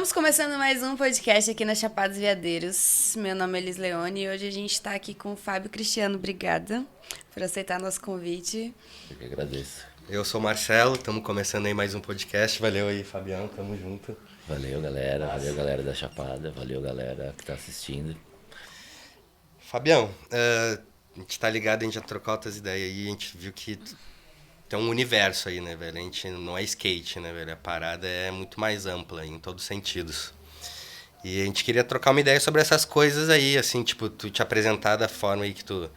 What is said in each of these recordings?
Estamos começando mais um podcast aqui na Chapados Veadeiros. Meu nome é Elis Leone e hoje a gente está aqui com o Fábio Cristiano. Obrigada por aceitar nosso convite. Eu que agradeço. Eu sou o Marcelo, estamos começando aí mais um podcast. Valeu aí, Fabião, tamo junto. Valeu, galera. Valeu, galera da Chapada. Valeu, galera que tá assistindo. Fabião, a gente tá ligado, a gente já trocou outras ideias aí, a gente viu que tem um universo aí, né, velho? A gente não é skate, né, velho? A parada é muito mais ampla em todos os sentidos. E a gente queria trocar uma ideia sobre essas coisas aí, assim, tipo, tu te apresentar da forma aí que tu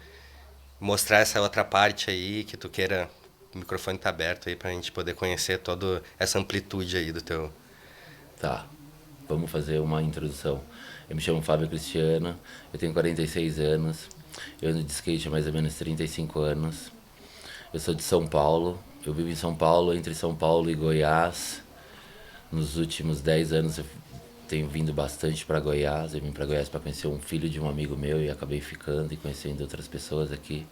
mostrar essa outra parte aí, que tu queira. O microfone tá aberto aí pra gente poder conhecer toda essa amplitude aí do teu. Tá, vamos fazer uma introdução. Eu me chamo Fábio Cristiano, eu tenho 46 anos, eu ando de skate há mais ou menos 35 anos. Eu sou de São Paulo, eu vivo em São Paulo, entre São Paulo e Goiás. Nos últimos 10 anos eu tenho vindo bastante para Goiás. Eu vim para Goiás para conhecer um filho de um amigo meu e acabei ficando e conhecendo outras pessoas aqui.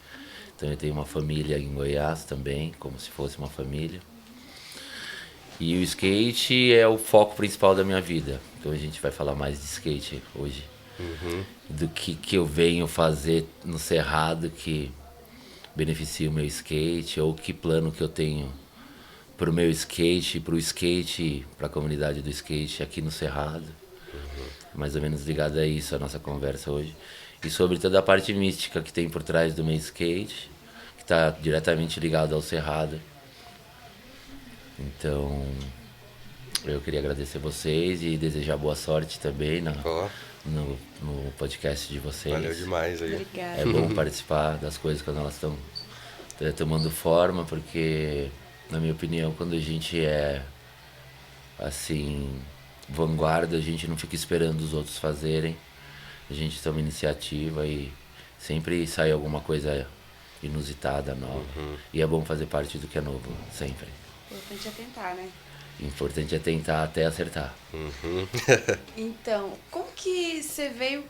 Então eu tenho uma família em Goiás também, como se fosse uma família. E o skate é o foco principal da minha vida. Então a gente vai falar mais de skate hoje. Do que eu venho fazer no Cerrado que beneficia o meu skate, ou que plano que eu tenho pro meu skate, pro skate, pra comunidade do skate aqui no Cerrado. Mais ou menos ligado a isso, a nossa conversa hoje. E sobre toda a parte mística que tem por trás do meu skate, que está diretamente ligado ao Cerrado. Então, eu queria agradecer vocês e desejar boa sorte também no podcast de vocês. Valeu demais aí. Obrigada. É bom participar das coisas quando elas estão tomando forma, porque, na minha opinião, quando a gente é, assim, vanguarda, a gente não fica esperando os outros fazerem. A gente toma iniciativa e sempre sai alguma coisa inusitada, nova. E é bom fazer parte do que é novo, sempre. O importante é tentar, né? Importante é tentar até acertar. Então, como que você veio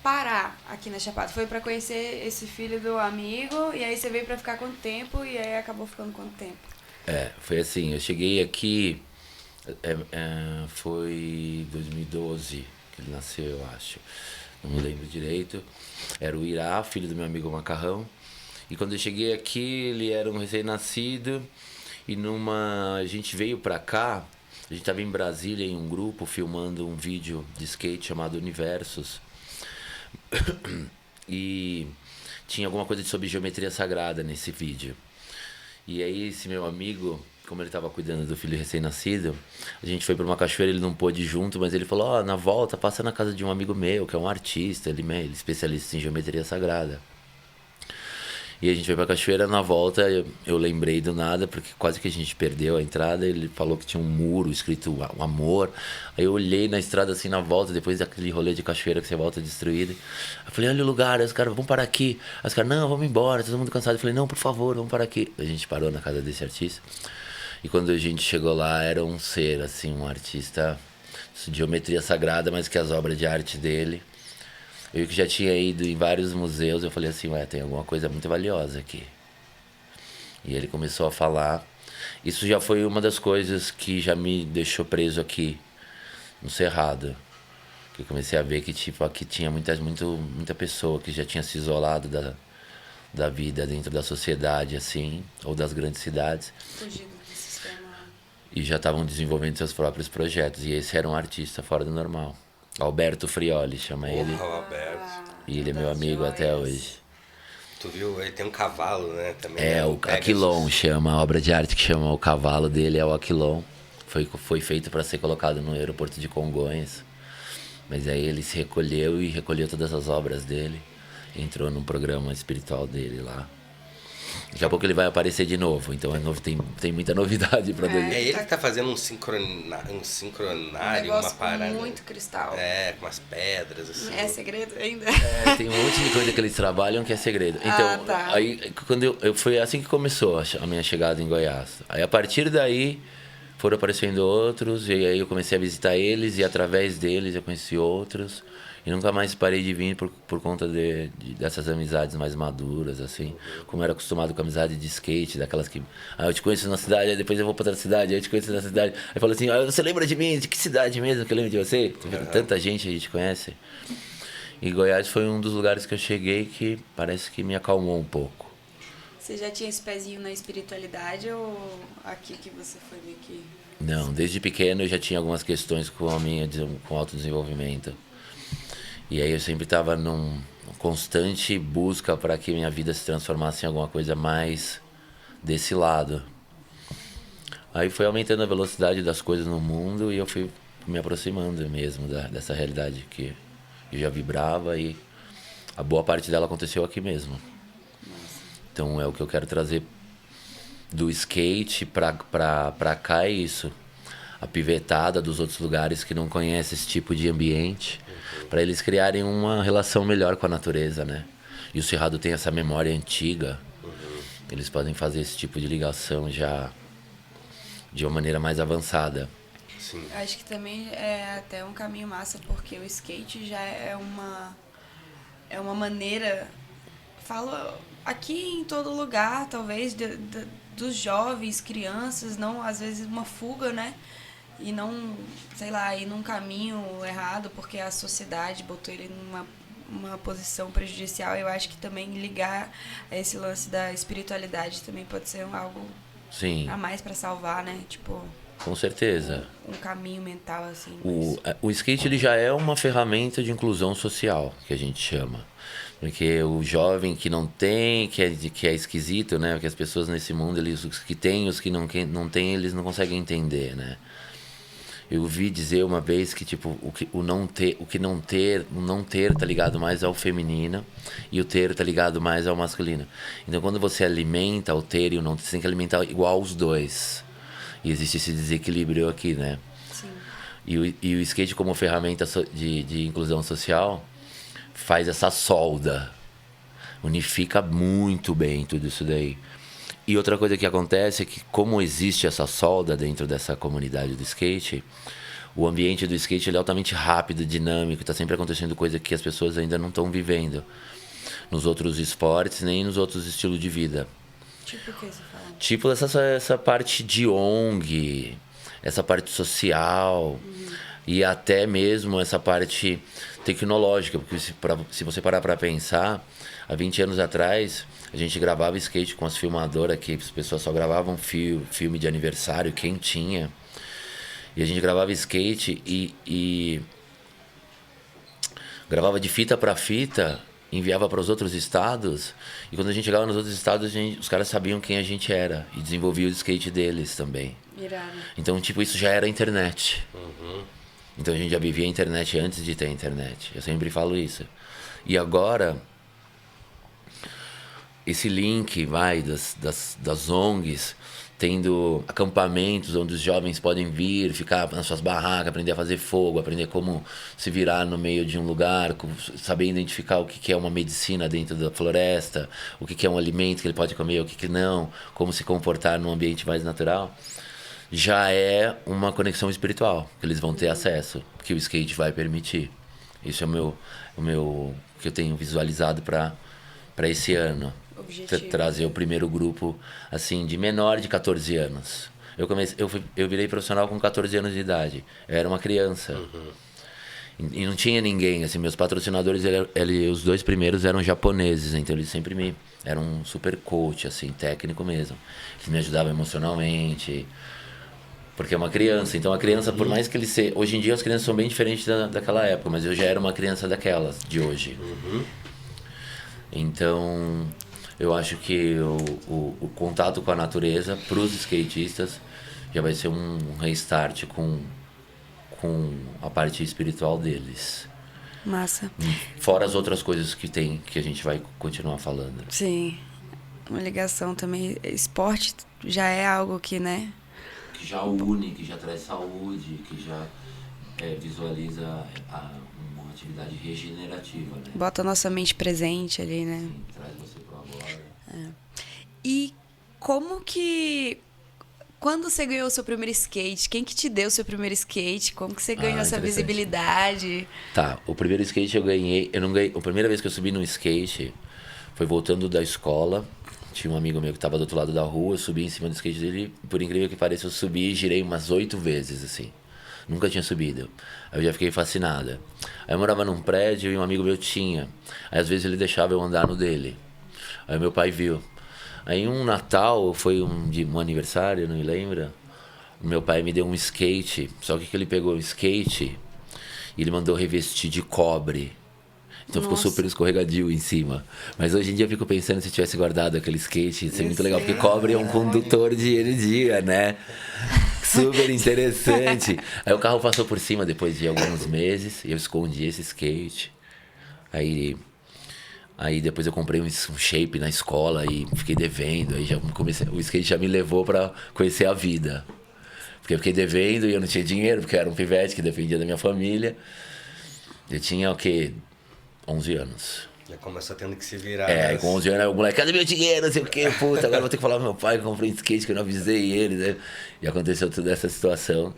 parar aqui na Chapada? Foi pra conhecer esse filho do amigo e aí você veio pra ficar quanto tempo e aí acabou ficando quanto tempo? Foi assim, eu cheguei aqui, foi 2012 que ele nasceu, eu acho. Não me lembro direito. Era o Irá, filho do meu amigo Macarrão. E quando eu cheguei aqui, ele era um recém-nascido. E a gente veio pra cá, a gente tava em Brasília em um grupo filmando um vídeo de skate chamado Universos. E tinha alguma coisa sobre geometria sagrada nesse vídeo. E aí esse meu amigo, como ele tava cuidando do filho recém-nascido, a gente foi pra uma cachoeira, ele não pôde ir junto, mas ele falou, na volta, passa na casa de um amigo meu, que é um artista, ele é especialista em geometria sagrada. E a gente foi pra cachoeira, na volta eu lembrei do nada, porque quase que a gente perdeu a entrada, ele falou que tinha um muro escrito o amor. Aí eu olhei na estrada assim na volta, depois daquele rolê de cachoeira que você volta destruída. Eu falei, olha o lugar, aí os caras, vamos parar aqui. Aí os caras, não, vamos embora, todo mundo cansado. Eu falei, não, por favor, vamos parar aqui. A gente parou na casa desse artista. E quando a gente chegou lá, era um ser, assim, um artista de geometria sagrada, mas que as obras de arte dele... Eu que já tinha ido em vários museus, eu falei assim, tem alguma coisa muito valiosa aqui. E ele começou a falar. Isso já foi uma das coisas que já me deixou preso aqui, no Cerrado. Que eu comecei a ver que tipo, aqui tinha muita pessoa que já tinha se isolado da vida dentro da sociedade, assim, ou das grandes cidades. Fugido do sistema. E já estavam desenvolvendo seus próprios projetos. E esse era um artista fora do normal. Alberto Frioli, chama ele. O Alberto. E ele é meu amigo até hoje. Tu viu? Ele tem um cavalo, né? Também, É, né? o Aquilon chama, a obra de arte que chama o cavalo dele é o Aquilon. Foi feito para ser colocado no aeroporto de Congonhas. Mas aí ele se recolheu e recolheu todas as obras dele. Entrou num programa espiritual dele lá. Daqui a pouco ele vai aparecer de novo, então tem muita novidade pra É ele. ele que tá fazendo um sincronário, uma parada. Muito cristal. Com umas pedras, assim. É segredo ainda? Tem um monte de coisa que eles trabalham que é segredo. Então, tá. aí quando foi assim que começou a minha chegada em Goiás. Aí a partir daí foram aparecendo outros, e aí eu comecei a visitar eles, e através deles eu conheci outros. E nunca mais parei de vir por conta dessas amizades mais maduras, assim. Como eu era acostumado com amizade de skate, daquelas que... Ah, eu te conheço na cidade, aí depois eu vou pra outra cidade, aí eu te conheço na cidade. Aí falou assim, ah, você lembra de mim? De que cidade mesmo que eu lembro de você? Tanta gente a gente conhece. E Goiás foi um dos lugares que eu cheguei que parece que me acalmou um pouco. Você já tinha esse pezinho na espiritualidade ou aqui que você foi meio que... Não, desde pequeno eu já tinha algumas questões com com autodesenvolvimento. E aí eu sempre estava num constante busca para que minha vida se transformasse em alguma coisa mais desse lado. Aí foi aumentando a velocidade das coisas no mundo e eu fui me aproximando mesmo dessa realidade que eu já vibrava e a boa parte dela aconteceu aqui mesmo. Então é o que eu quero trazer do skate pra cá, é isso. A pivetada dos outros lugares que não conhecem esse tipo de ambiente, para eles criarem uma relação melhor com a natureza, né? E o Cerrado tem essa memória antiga, eles podem fazer esse tipo de ligação já de uma maneira mais avançada. Sim. Acho que também é até um caminho massa, porque o skate já é uma maneira, falo aqui em todo lugar, talvez, dos jovens, crianças, não, às vezes uma fuga, né? E não, sei lá, ir num caminho errado, porque a sociedade botou ele numa posição prejudicial. Eu acho que também ligar a esse lance da espiritualidade também pode ser algo Sim, a mais pra salvar, né? Tipo, com certeza. um caminho mental, assim. O skate ele já é uma ferramenta de inclusão social, que a gente chama. Porque o jovem que não tem, que é esquisito, né? Porque as pessoas nesse mundo, os que têm, os que não têm, eles não conseguem entender, né? Eu ouvi dizer uma vez que tipo o não ter tá ligado mais ao feminino e o ter tá ligado mais ao masculino. Então quando você alimenta o ter e o não ter, você tem que alimentar igual os dois. E existe esse desequilíbrio aqui, né? Sim. E o skate como ferramenta de inclusão social faz essa solda. Unifica muito bem tudo isso daí. E outra coisa que acontece é que, como existe essa solda dentro dessa comunidade do skate, o ambiente do skate ele é altamente rápido, dinâmico, está sempre acontecendo coisa que as pessoas ainda não estão vivendo nos outros esportes, nem nos outros estilos de vida. Tipo o que você fala? Tipo essa parte de ONG, essa parte social e até mesmo essa parte tecnológica, porque se você parar para pensar, há 20 anos atrás a gente gravava skate com as filmadoras que as pessoas só gravavam filme de aniversário, quem tinha. E a gente gravava skate e gravava de fita para fita, enviava para os outros estados. E quando a gente chegava nos outros estados, os caras sabiam quem a gente era e desenvolvia o skate deles também. Irado. Então, tipo, isso já era a internet. Então a gente já vivia a internet antes de ter a internet. Eu sempre falo isso. E agora, esse link das ONGs, tendo acampamentos onde os jovens podem vir, ficar nas suas barracas, aprender a fazer fogo, aprender como se virar no meio de um lugar, saber identificar o que é uma medicina dentro da floresta, o que é um alimento que ele pode comer, o que não, como se comportar num ambiente mais natural, já é uma conexão espiritual que eles vão ter acesso, que o skate vai permitir. Isso é o meu que eu tenho visualizado para esse ano. Trazer o primeiro grupo assim de menor de 14 anos. Eu virei profissional com 14 anos de idade. Eu era uma criança. E não tinha ninguém, assim, meus patrocinadores, os dois primeiros eram japoneses, então eles sempre eram um super coach, assim, técnico mesmo. Eles me ajudavam emocionalmente, porque é uma criança. Então a criança, por mais que ele seja... Hoje em dia as crianças são bem diferentes daquela época, mas eu já era uma criança daquelas, de hoje. Então... Eu acho que o contato com a natureza, para os skatistas, já vai ser um restart com a parte espiritual deles. Massa. Fora as outras coisas que a gente vai continuar falando. Sim. Uma ligação também. Esporte já é algo que, né? Que já une, que já traz saúde, que já visualiza uma atividade regenerativa, né? Bota a nossa mente presente ali, né? Sim, traz você pro agora. E como que Quando você ganhou o seu primeiro skate? Quem que te deu o seu primeiro skate? Como que você ganhou essa interessante. visibilidade? Tá, o primeiro skate eu ganhei. Eu não ganhei. A primeira vez que eu subi num skate foi voltando da escola. Tinha um amigo meu que tava do outro lado da rua, eu subi em cima do skate dele. Por incrível que pareça, eu subi e girei umas 8 vezes, assim. Nunca tinha subido. Aí eu já fiquei fascinada. Aí eu morava num prédio e um amigo meu tinha. Aí às vezes ele deixava eu andar no dele. Aí meu pai viu. Aí um Natal, foi um aniversário, não me lembro. Meu pai me deu um skate. Só que ele pegou o skate e ele mandou revestir de cobre. Então ficou super escorregadio em cima. Mas hoje em dia eu fico pensando, se eu tivesse guardado aquele skate, ia ser muito legal, porque cobre é um condutor de energia, né? Super interessante. Aí o carro passou por cima depois de alguns meses, e eu escondi esse skate. Aí depois eu comprei um shape na escola e fiquei devendo. Aí já comecei, o skate já me levou pra conhecer a vida. Porque eu fiquei devendo e eu não tinha dinheiro, porque eu era um pivete que dependia da minha família. Eu tinha o quê? 11 anos. Já começou tendo que se virar. Aí com 11 anos, o moleque, cadê meu dinheiro? Não sei o quê, puta, agora vou ter que falar pro meu pai que eu comprei um skate que eu não avisei ele, né? E aconteceu toda essa situação.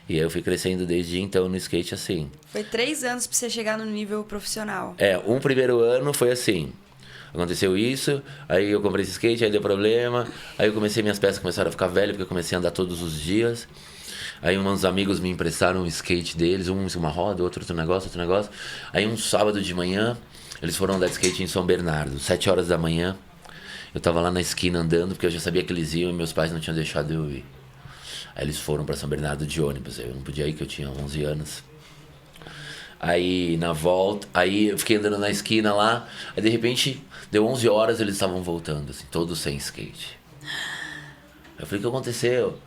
E aí eu fui crescendo desde então no skate assim. Foi 3 anos pra você chegar no nível profissional. Um primeiro ano foi assim. Aconteceu isso, aí eu comprei esse skate, aí deu problema. Aí eu comecei, minhas peças começaram a ficar velhas, porque eu comecei a andar todos os dias. Aí uns amigos me emprestaram um skate deles, uma roda, outro negócio. Aí um sábado de manhã, eles foram andar de skate em São Bernardo, 7 horas da manhã. Eu tava lá na esquina andando, porque eu já sabia que eles iam e meus pais não tinham deixado eu ir. Aí eles foram pra São Bernardo de ônibus, eu não podia ir, que eu tinha 11 anos. Aí na volta, aí eu fiquei andando na esquina lá, aí de repente, deu 11 horas, eles estavam voltando, assim, todos sem skate. Eu falei, o que aconteceu?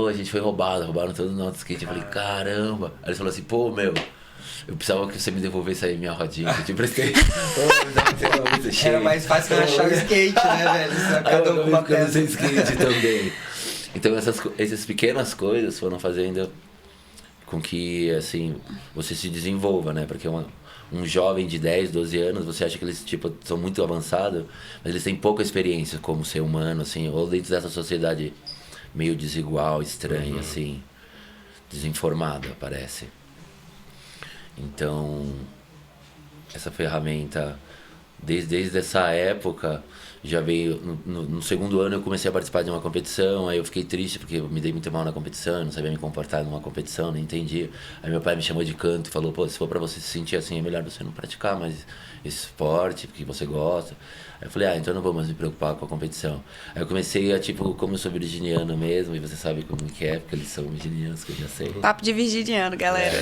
A gente foi roubaram todo o nosso skate. Eu falei, caramba. Aí eles falaram assim, pô, meu, eu precisava que você me devolvesse aí minha rodinha que eu te emprestei. Era mais fácil que eu achar o skate, né, velho? Cada um com uma peça. Sem skate também. Então essas pequenas coisas foram fazendo com que, assim, você se desenvolva, né? Porque um jovem de 10, 12 anos, você acha que eles, tipo, são muito avançados, mas eles têm pouca experiência como ser humano, assim, ou dentro dessa sociedade meio desigual, estranha, assim, desinformada, parece. Então, essa ferramenta, desde essa época, já veio. No segundo ano eu comecei a participar de uma competição, aí eu fiquei triste porque eu me dei muito mal na competição, eu não sabia me comportar numa competição, não entendia. Aí meu pai me chamou de canto e falou, pô, se for pra você se sentir assim, é melhor você não praticar mais esse esporte, porque você gosta. Aí eu falei, então eu não vou mais me preocupar com a competição. Aí eu comecei a, tipo, como eu sou virginiano mesmo, e você sabe como que é, porque eles são virginianos, que eu já sei. Papo de virginiano, galera.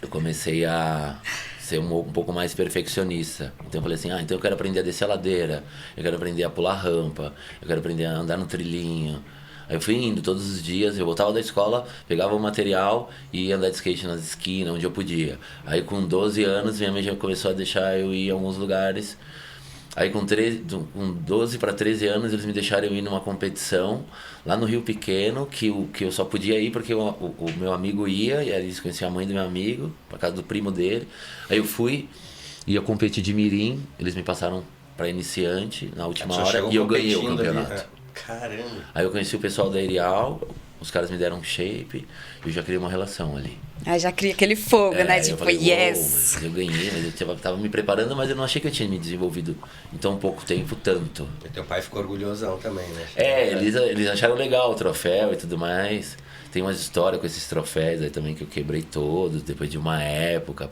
Eu comecei a ser um pouco mais perfeccionista. Então eu falei assim, então eu quero aprender a descer a ladeira, eu quero aprender a pular rampa, eu quero aprender a andar no trilhinho. Aí eu fui indo todos os dias, eu voltava da escola, pegava o material e ia andar de skate nas esquinas, onde eu podia. Aí com 12 anos, minha mãe já começou a deixar eu ir em alguns lugares. Aí com 12 para 13 anos, eles me deixaram ir numa competição lá no Rio Pequeno, que eu só podia ir porque o meu amigo ia, e eles conheciam a mãe do meu amigo, pra casa do primo dele. Aí eu fui, ia competir de mirim, eles me passaram para iniciante na última hora e eu ganhei o campeonato. Ali. Caramba! Aí eu conheci o pessoal da Aerial, os caras me deram um shape, e eu já criei uma relação ali. Aí já cria aquele fogo, né? Tipo, falei, yes! Mas eu ganhei, mas eu tava me preparando, mas eu não achei que eu tinha me desenvolvido em tão pouco tempo, tanto. E teu pai ficou orgulhosão também, né? Eles acharam legal o troféu e tudo mais. Tem umas histórias com esses troféus aí também que eu quebrei todos, depois de uma época.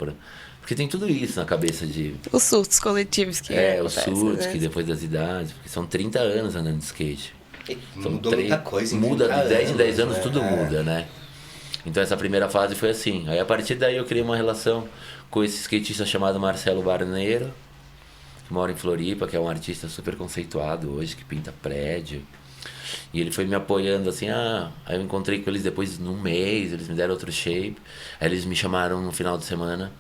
Porque tem tudo isso na cabeça de... Os surtos coletivos que os surtos, que depois das idades, porque são 30 anos andando de skate. Mudou muita coisa em muda de 10 em 10 anos, né? tudo muda, né? Então essa primeira fase foi assim. Aí a partir daí eu criei uma relação com esse skatista chamado Marcelo Barneiro, que mora em Floripa, que é um artista super conceituado hoje, que pinta prédio. E ele foi me apoiando assim, aí eu encontrei com eles depois num mês, eles me deram outro shape. Aí eles me chamaram no final de semana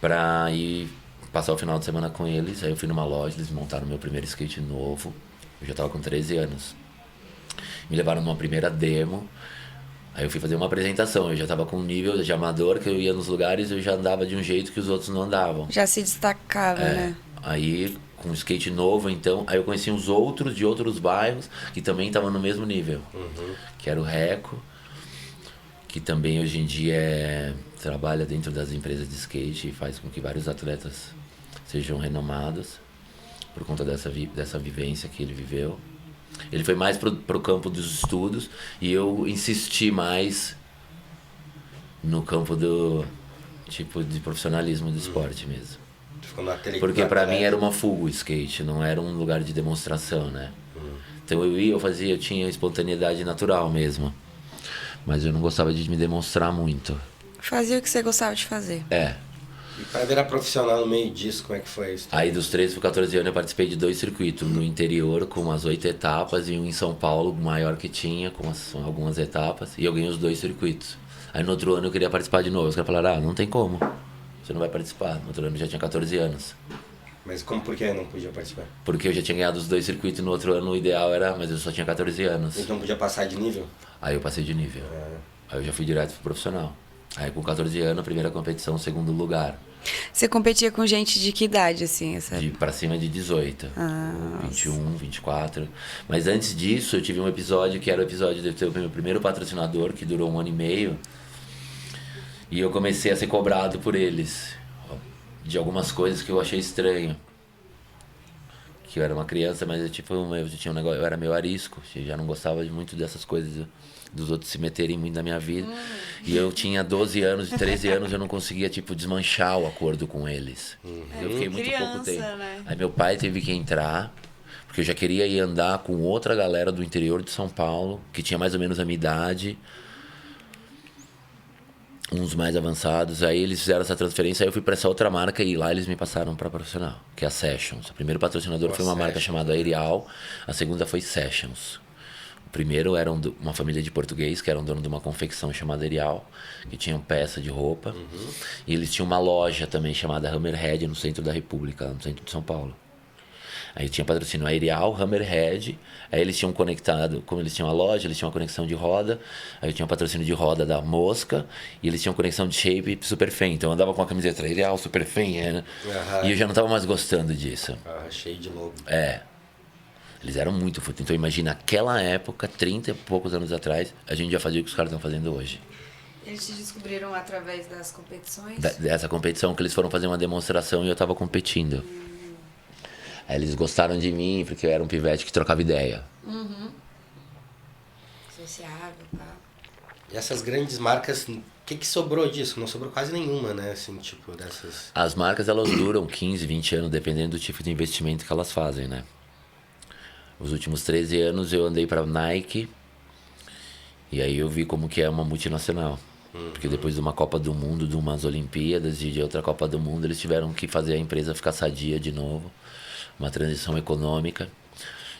pra ir passar o final de semana com eles. Aí eu fui numa loja, eles montaram meu primeiro skate novo. Eu já tava com 13 anos. Me levaram numa primeira demo. Aí eu fui fazer uma apresentação. Eu já tava com um nível de amador, que eu ia nos lugares e eu já andava de um jeito que os outros não andavam. Já se destacava, né? Aí com skate novo, então. Aí eu conheci uns outros de outros bairros que também estavam no mesmo nível. Que era o Reco, que também hoje em dia trabalha dentro das empresas de skate e faz com que vários atletas sejam renomados por conta dessa vivência que ele viveu. Ele foi mais pro campo dos estudos e eu insisti mais no campo do tipo de profissionalismo do esporte mesmo. Porque pra mim era uma fuga o skate, não era um lugar de demonstração, né? Então eu tinha espontaneidade natural mesmo. Mas eu não gostava de me demonstrar muito. Fazia o que você gostava de fazer. É. E para virar profissional no meio disso, como é que foi isso? Aí dos 13 para 14 anos eu participei de 2 circuitos, no interior com umas 8 etapas e um em São Paulo, o maior que tinha, com algumas etapas, e eu ganhei os 2 circuitos. Aí no outro ano eu queria participar de novo, os caras falaram, não tem como, você não vai participar. No outro ano eu já tinha 14 anos. Mas por que não podia participar? Porque eu já tinha ganhado os 2 circuitos e no outro ano o ideal era, mas eu só tinha 14 anos. Então podia passar de nível? Aí eu passei de nível, aí eu já fui direto pro profissional. Aí com 14 anos, a primeira competição, segundo lugar. Você competia com gente de que idade, assim? Pra cima de 18, 21, 24. Mas antes disso, eu tive um episódio que era o episódio de ter o meu primeiro patrocinador, que durou 1 ano e meio. E eu comecei a ser cobrado por eles de algumas coisas que eu achei estranho. Que eu era uma criança, mas eu tinha um negócio, eu era meio arisco, eu já não gostava muito dessas coisas dos outros se meterem muito na minha vida. E eu tinha 12 anos, 13 anos, eu não conseguia, desmanchar o acordo com eles. Eu fiquei muito pouco tempo. Né? Aí meu pai teve que entrar, porque eu já queria ir andar com outra galera do interior de São Paulo, que tinha mais ou menos a minha idade, uns mais avançados. Aí eles fizeram essa transferência, aí eu fui para essa outra marca e lá eles me passaram para profissional, que é a Sessions. O primeiro patrocinador foi uma marca chamada Aerial, a segunda foi Sessions. O primeiro era uma família de português, que eram dono de uma confecção chamada Aerial, que tinham peça de roupa. E eles tinham uma loja também chamada Hammerhead no centro da República, no centro de São Paulo. Aí tinha patrocínio Aerial, Hammerhead, aí eles tinham conectado, como eles tinham a loja, eles tinham uma conexão de roda, aí tinha um patrocínio de roda da Mosca, e eles tinham conexão de shape Super Fan. Então eu andava com a camiseta Aerial, Super Fan, né? E eu já não tava mais gostando disso. Cheio de logo. Eles eram muito fortes. Então imagina, naquela época, 30 e poucos anos atrás, a gente já fazia o que os caras estão fazendo hoje. Eles te descobriram através das competições? Dessa competição que eles foram fazer uma demonstração e eu tava competindo. Aí eles gostaram de mim porque eu era um pivete que trocava ideia. Sociável, pá. E essas grandes marcas, o que sobrou disso? Não sobrou quase nenhuma, né? Assim, dessas... As marcas, elas duram 15, 20 anos, dependendo do tipo de investimento que elas fazem, né? Os últimos 13 anos eu andei para Nike e aí eu vi como que é uma multinacional. Porque depois de uma Copa do Mundo, de umas Olimpíadas e de outra Copa do Mundo, eles tiveram que fazer a empresa ficar sadia de novo. Uma transição econômica.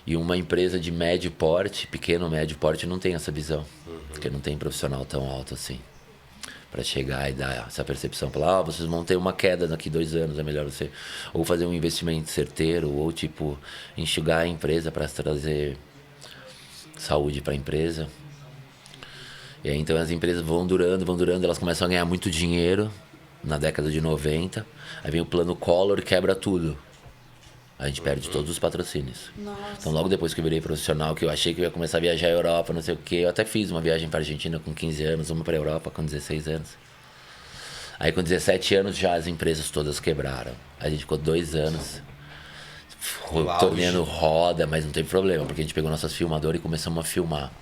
E uma empresa de médio porte, pequeno médio porte, não tem essa visão. Porque não tem profissional tão alto assim. Para chegar e dar essa percepção. Falar, vocês vão ter uma queda daqui 2 anos, é melhor você... Ou fazer um investimento certeiro, ou enxugar a empresa para trazer saúde para a empresa. E aí, então as empresas vão durando, elas começam a ganhar muito dinheiro na década de 90. Aí vem o plano Collor e quebra tudo. A gente perde todos os patrocínios. Nossa. Então logo depois que eu virei profissional, que eu achei que eu ia começar a viajar à Europa, não sei o quê, eu até fiz uma viagem para Argentina com 15 anos, uma para Europa com 16 anos. Aí com 17 anos já as empresas todas quebraram. A gente ficou 2 anos torneando roda, mas não teve problema, porque a gente pegou nossas filmadoras e começamos a filmar.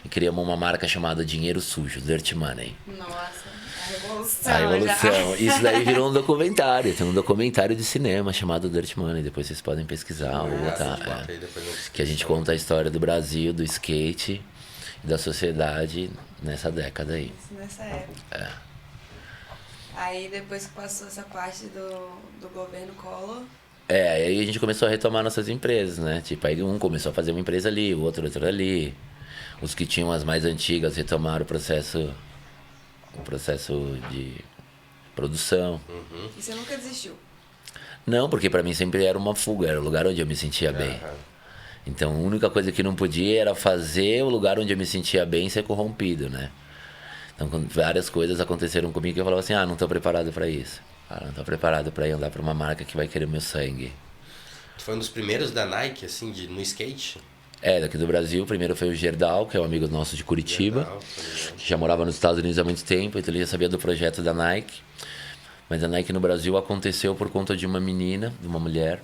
E criamos uma marca chamada Dinheiro Sujo, Dirt Money. Nossa, a revolução. A revolução. Isso daí virou um documentário. Tem um documentário de cinema chamado Dirt Money. Depois vocês podem pesquisar ou botar. Que a gente conta a história do Brasil, do skate e da sociedade nessa década aí. Nessa época. Aí depois que passou essa parte do governo Collor... aí a gente começou a retomar nossas empresas, né? Aí um começou a fazer uma empresa ali, o outro ali. Os que tinham as mais antigas retomaram o processo de produção. E você nunca desistiu? Não, porque pra mim sempre era uma fuga, era o lugar onde eu me sentia bem. Então a única coisa que não podia era fazer o lugar onde eu me sentia bem ser corrompido, né? Então várias coisas aconteceram comigo que eu falava assim, não tô preparado pra isso. Não tô preparado pra ir andar pra uma marca que vai querer meu sangue. Tu foi um dos primeiros da Nike, assim, no skate? Daqui do Brasil. O primeiro foi o Gerdau, que é um amigo nosso de Curitiba, Gerdau, que já morava nos Estados Unidos há muito tempo, então ele já sabia do projeto da Nike. Mas a Nike no Brasil aconteceu por conta de uma menina, de uma mulher,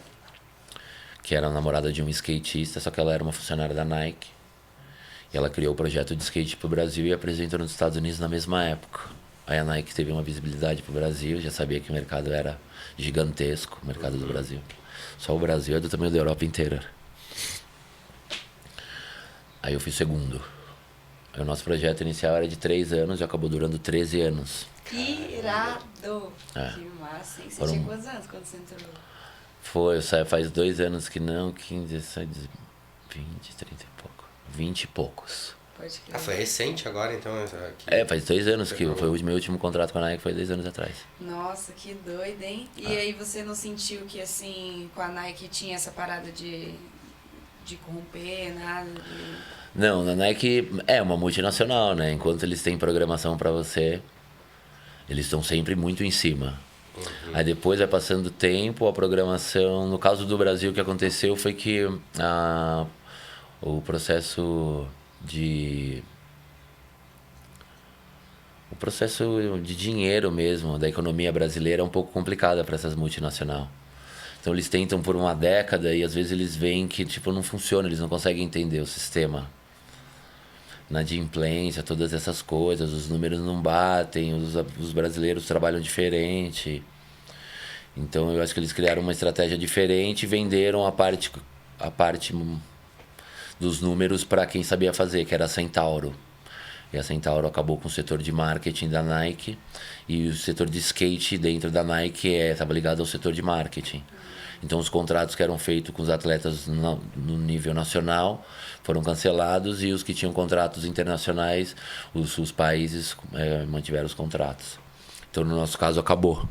que era a namorada de um skatista, só que ela era uma funcionária da Nike. E ela criou o projeto de skate pro Brasil e apresentou nos Estados Unidos na mesma época. Aí a Nike teve uma visibilidade pro Brasil, já sabia que o mercado era gigantesco, o mercado do Brasil. Só o Brasil é do tamanho da Europa inteira. Aí eu fui segundo. Aí o nosso projeto inicial era de 3 anos e acabou durando 13 anos. Irado! Que massa, hein? Você tinha quantos anos quando você entrou? Foi, faz 2 anos que não, 15, 16, 20, 30 e pouco. 20 e poucos. Pode crer. Foi recente agora, então? Faz 2 anos que foi o meu último contrato com a Nike, foi 2 anos atrás. Nossa, que doido, hein? E aí você não sentiu que, assim, com a Nike tinha essa parada de corromper, nada? Não, na Nike é uma multinacional, né? Enquanto eles têm programação pra você, eles estão sempre muito em cima. Aí depois vai passando o tempo, a programação... No caso do Brasil, o que aconteceu foi que o processo de dinheiro mesmo, da economia brasileira é um pouco complicada para essas multinacionais. Então eles tentam por uma década e às vezes eles veem que tipo, não funciona, eles não conseguem entender o sistema. Na adimplência, todas essas coisas, os números não batem, os brasileiros trabalham diferente. Então eu acho que eles criaram uma estratégia diferente e venderam a parte dos números para quem sabia fazer, que era a Centauro. E a Centauro acabou com o setor de marketing da Nike e o setor de skate dentro da Nike estava ligado ao setor de marketing. Então os contratos que eram feitos com os atletas no nível nacional foram cancelados e os que tinham contratos internacionais, os países mantiveram os contratos. Então no nosso caso acabou.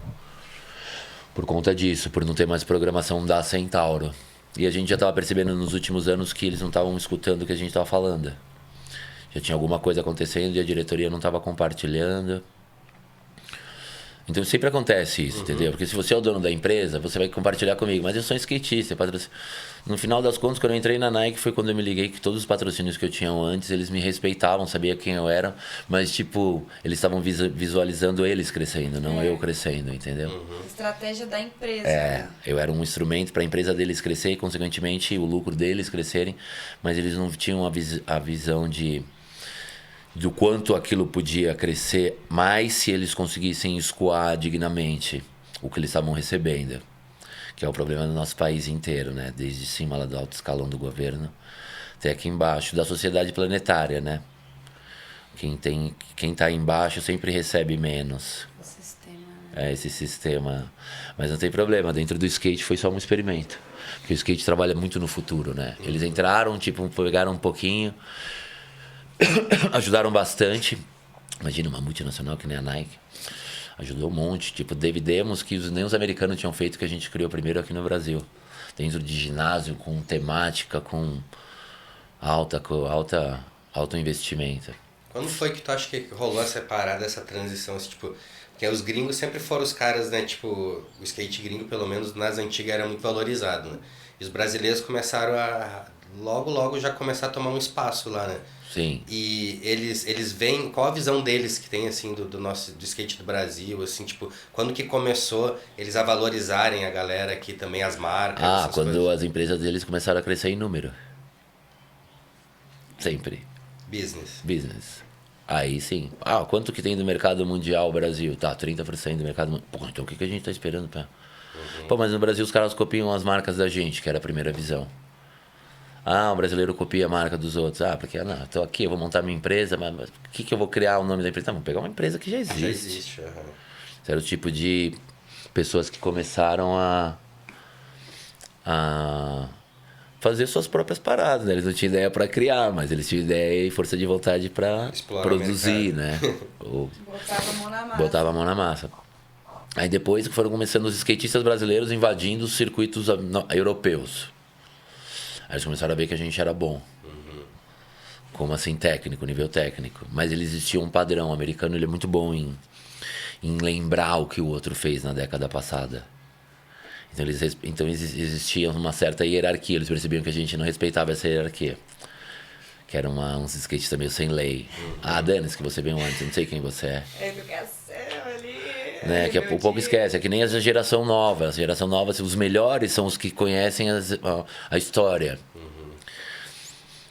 Por conta disso, por não ter mais programação da Centauro. E a gente já estava percebendo nos últimos anos que eles não estavam escutando o que a gente estava falando. Já tinha alguma coisa acontecendo e a diretoria não estava compartilhando. Então sempre acontece isso, entendeu? Porque se você é o dono da empresa, você vai compartilhar comigo. Mas eu sou um skatista, No final das contas, quando eu entrei na Nike, foi quando eu me liguei que todos os patrocínios que eu tinha antes, eles me respeitavam, sabia quem eu era. Mas, tipo, eles estavam visualizando eles crescendo, não eu crescendo, entendeu? Estratégia da empresa. Né? Eu era um instrumento para a empresa deles crescer e, consequentemente, o lucro deles crescerem. Mas eles não tinham a visão do quanto aquilo podia crescer mais se eles conseguissem escoar dignamente o que eles estavam recebendo. Que é o problema do nosso país inteiro, né? Desde cima lá do alto escalão do governo até aqui embaixo, da sociedade planetária, né? Quem tá embaixo sempre recebe menos. O sistema, né? Esse sistema. Mas não tem problema, dentro do skate foi só um experimento. Porque o skate trabalha muito no futuro, né? Eles entraram, tipo, pegaram um pouquinho, ajudaram bastante. Imagina uma multinacional que nem a Nike. Ajudou um monte. Tipo, David Amos, que nem os americanos tinham feito, que a gente criou primeiro aqui no Brasil. Dentro de ginásio, com temática, com alto investimento. Quando foi que tu acha que rolou essa parada, essa transição? Assim, tipo, porque os gringos sempre foram os caras, né? Tipo, o skate gringo, pelo menos nas antigas, era muito valorizado, né? E os brasileiros começaram a... Logo já começar a tomar um espaço lá, né? Sim. E eles veem, qual a visão deles que tem, assim, do skate do Brasil, assim, tipo, quando que começou eles a valorizarem a galera aqui também, as marcas, essas Quando coisas? as empresas deles começaram a crescer em número. Sempre. Business. Aí sim. Quanto que tem do mercado mundial o Brasil? Tá, 30% do mercado mundial. Pô, então o que a gente tá esperando pra... Pô, mas no Brasil os caras copiam as marcas da gente, que era a primeira visão. O brasileiro copia a marca dos outros. Porque, não, tô aqui, eu vou montar minha empresa, mas o que eu vou criar o nome da empresa? Não, vou pegar uma empresa que já existe. Já existe, Esse era o tipo de pessoas que começaram a fazer suas próprias paradas, né? Eles não tinham ideia para criar, mas eles tinham ideia e força de vontade para produzir, né? Botava a mão na massa. Aí depois foram começando os skatistas brasileiros invadindo os circuitos europeus. Aí eles começaram a ver que a gente era bom. Como assim, técnico, nível técnico. Mas ele existia um padrão. O americano, ele é muito bom em lembrar o que o outro fez na década passada. Então existia uma certa hierarquia, eles percebiam que a gente não respeitava essa hierarquia. Que era uns skatistas meio sem lei. Ah, dane-se que você veio antes, não sei quem você é. Educação ali. Né? Que o povo esquece, é que nem essa geração nova. A geração nova, os melhores são os que conhecem a história.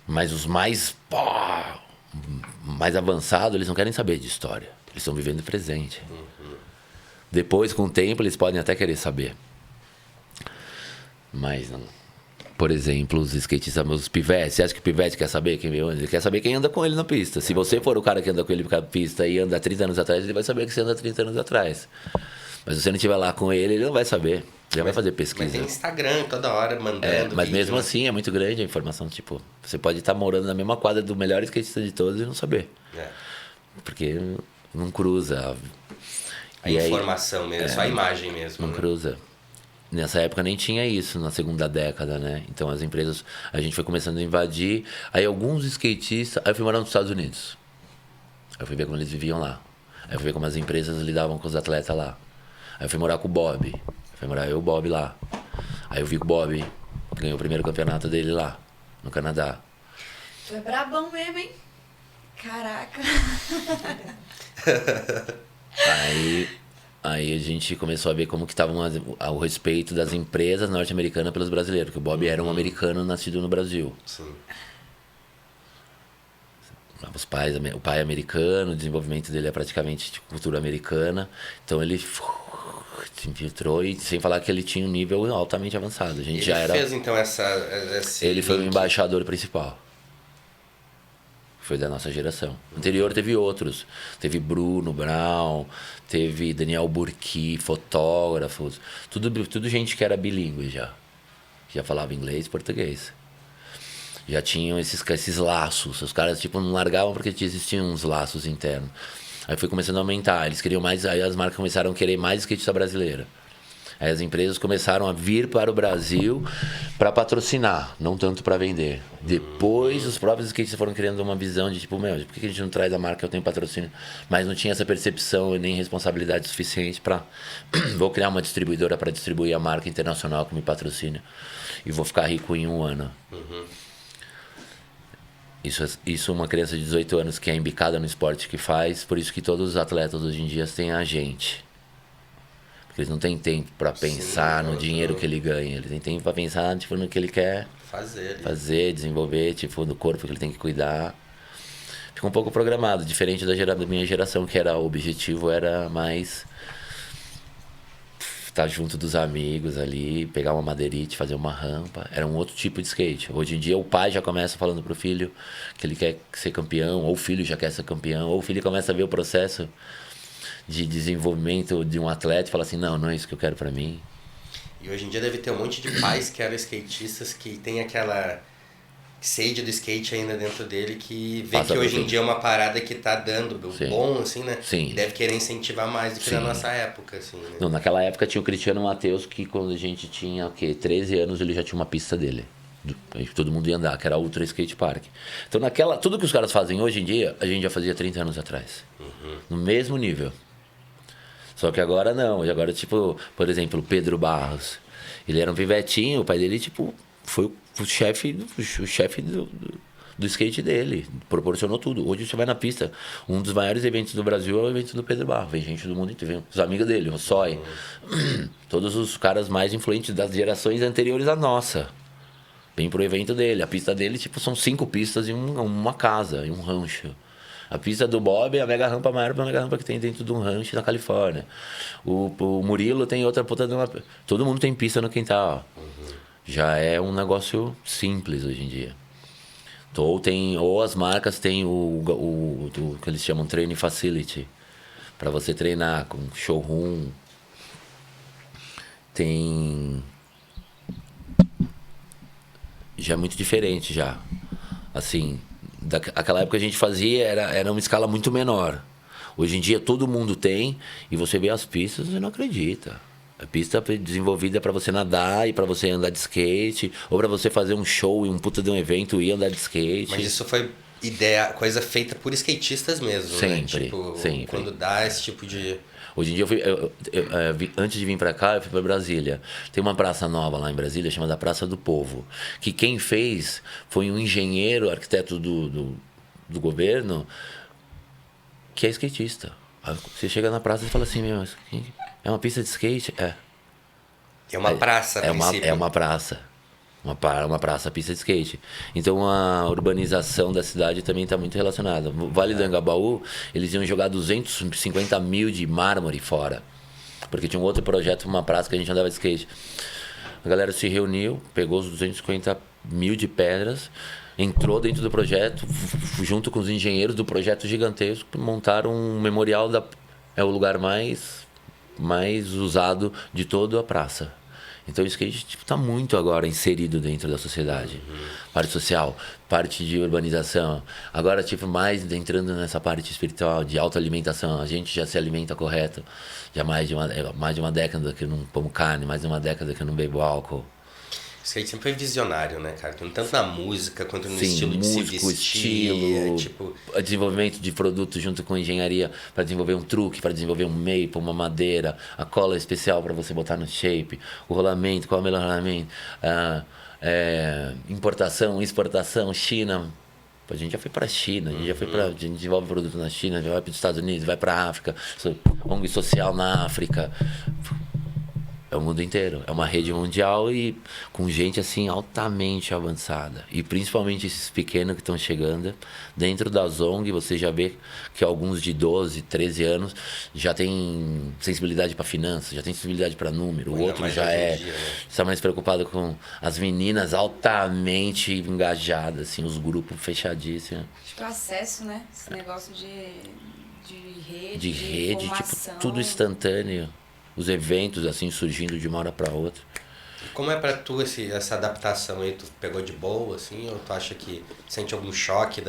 Mas os mais avançados, eles não querem saber de história. Eles estão vivendo o presente. Depois, com o tempo, eles podem até querer saber. Mas não. Por exemplo, os skatistas, os pivetes. Você acha que o pivete quer saber quem veio? Ele quer saber quem anda com ele na pista. Se você for o cara que anda com ele na pista e anda 30 anos atrás, ele vai saber que você anda 30 anos atrás. Mas se você não estiver lá com ele, ele não vai saber. Ele vai fazer pesquisa. Mas tem Instagram toda hora mandando mas vídeo, mesmo né? assim, é muito grande a informação. Tipo, você pode estar morando na mesma quadra do melhor skatista de todos e não saber. Porque não cruza. A informação mesmo, só a imagem mesmo. Não cruza. Nessa época nem tinha isso, na segunda década, né? Então as empresas, a gente foi começando a invadir. Aí alguns skatistas... Aí eu fui morar nos Estados Unidos. Aí eu fui ver como eles viviam lá. Aí eu fui ver como as empresas lidavam com os atletas lá. Aí eu fui morar com o Bob. Fui morar eu e o Bob lá. Aí eu vi que o Bob ganhou o primeiro campeonato dele lá, no Canadá. Tu é brabão mesmo, hein? Caraca. Aí a gente começou a ver como que estava o respeito das empresas norte-americanas pelos brasileiros, porque o Bob era um americano nascido no Brasil. Sim. O pai é americano, o desenvolvimento dele é praticamente de cultura americana, então ele se infiltrou, e sem falar que ele tinha um nível altamente avançado. A gente já era. Fez então Ele foi o embaixador principal. Foi da nossa geração. Anterior teve outros. Teve Bruno Brown, teve Daniel Burki, fotógrafos. Tudo gente que era bilíngue já. Já falava inglês e português. Já tinham esses laços. Os caras tipo não largavam porque existiam uns laços internos. Aí foi começando a aumentar. Eles queriam mais. Aí as marcas começaram a querer mais skatista brasileira. Aí as empresas começaram a vir para o Brasil para patrocinar, não tanto para vender. Depois os próprios skatistas foram criando uma visão de tipo, por que a gente não traz a marca que eu tenho patrocínio? Mas não tinha essa percepção e nem responsabilidade suficiente para... Vou criar uma distribuidora para distribuir a marca internacional que me patrocina e vou ficar rico em 1 ano. Isso uma criança de 18 anos que é embicada no esporte que faz, por isso que todos os atletas hoje em dia têm agente. Eles não têm tempo para pensar no dinheiro que ele ganha. Eles têm tempo para pensar tipo, no que ele quer fazer, desenvolver, tipo, no corpo que ele tem que cuidar. Fica um pouco programado, diferente da minha geração, que o objetivo era mais estar junto dos amigos ali, pegar uma madeirite, fazer uma rampa. Era um outro tipo de skate. Hoje em dia o pai já começa falando pro filho que ele quer ser campeão, ou o filho já quer ser campeão, ou o filho começa a ver o processo de desenvolvimento de um atleta e fala assim, não é isso que eu quero pra mim. E hoje em dia deve ter um monte de pais que eram skatistas que tem aquela sede do skate ainda dentro dele, que vê que hoje em dia é uma parada que tá dando bom, assim, né? Sim. E deve querer incentivar mais do que na nossa época, assim, né? Não, naquela época tinha o Cristiano Mateus, que quando a gente tinha, 13 anos, ele já tinha uma pista dele. Todo mundo ia andar, que era a Ultra Skate Park. Então, tudo que os caras fazem hoje em dia, a gente já fazia 30 anos atrás. No mesmo nível. Só que agora não. E agora, tipo, por exemplo, o Pedro Barros. Ele era um pivetinho, o pai dele, tipo, foi o chefe do skate dele. Proporcionou tudo. Hoje você vai na pista. Um dos maiores eventos do Brasil é o evento do Pedro Barros. Vem gente do mundo inteiro. Vem os amigos dele, o Soy. Todos os caras mais influentes das gerações anteriores à nossa. Vem pro evento dele. A pista dele, tipo, são 5 pistas em uma casa, em um rancho. A pista do Bob é a mega rampa maior para a mega rampa que tem dentro de um rancho na Califórnia. O Murilo tem outra puta de uma... Todo mundo tem pista no quintal. Já é um negócio simples hoje em dia. Ou as marcas têm o que eles chamam training facility. Para você treinar com showroom. Já é muito diferente já. Assim... Aquela época a gente fazia, era uma escala muito menor. Hoje em dia todo mundo tem, e você vê as pistas, você não acredita. A pista desenvolvida para você nadar e para você andar de skate, ou para você fazer um show e um puta de um evento e andar de skate. Mas isso foi coisa feita por skatistas mesmo, sempre, né? Tipo, sempre. Quando dá esse tipo de... Hoje em dia, antes de vir para cá, eu fui para Brasília. Tem uma praça nova lá em Brasília, chamada Praça do Povo, que quem fez foi um engenheiro, arquiteto do governo, que é skatista. Você chega na praça e fala assim, meu, é uma pista de skate? É uma praça, é uma praça. Uma praça, pista de skate. Então a urbanização da cidade também está muito relacionada. No Vale do Engabaú, eles iam jogar 250 mil de mármore fora. Porque tinha um outro projeto, uma praça que a gente andava de skate. A galera se reuniu, pegou os 250 mil de pedras, entrou dentro do projeto, junto com os engenheiros do projeto gigantesco, montaram um memorial. É o lugar mais usado de toda a praça. Então o skate está muito agora inserido dentro da sociedade. Parte social, parte de urbanização. Agora, mais entrando nessa parte espiritual, de autoalimentação. A gente já se alimenta correto. Já mais de uma década que eu não como carne, mais de uma década que eu não bebo álcool. O skate sempre foi visionário, né, cara? Tanto na música quanto no estilo de músico, se vestir. Estilo, desenvolvimento de produtos junto com engenharia para desenvolver um truque, para desenvolver um maple, uma madeira, a cola especial para você botar no shape, o rolamento, qual é o melhor rolamento, importação, exportação, China. A gente já foi para a China, a gente desenvolve produto na China, já vai para os Estados Unidos, vai para a África, ONG social na África. É o mundo inteiro, é uma rede mundial e com gente assim altamente avançada. E principalmente esses pequenos que estão chegando. Dentro da ONG você já vê que alguns de 12, 13 anos já tem sensibilidade para finanças, já tem sensibilidade para número. O outro já está mais preocupado com as meninas altamente engajadas, assim, os grupos fechadíssimos. Acho que o acesso, né? Esse negócio de rede, de rede, tipo, tudo instantâneo. Os eventos assim surgindo de uma hora para outra. Como é para tu essa adaptação aí? Tu pegou de boa, assim? Ou tu acha que sente algum choque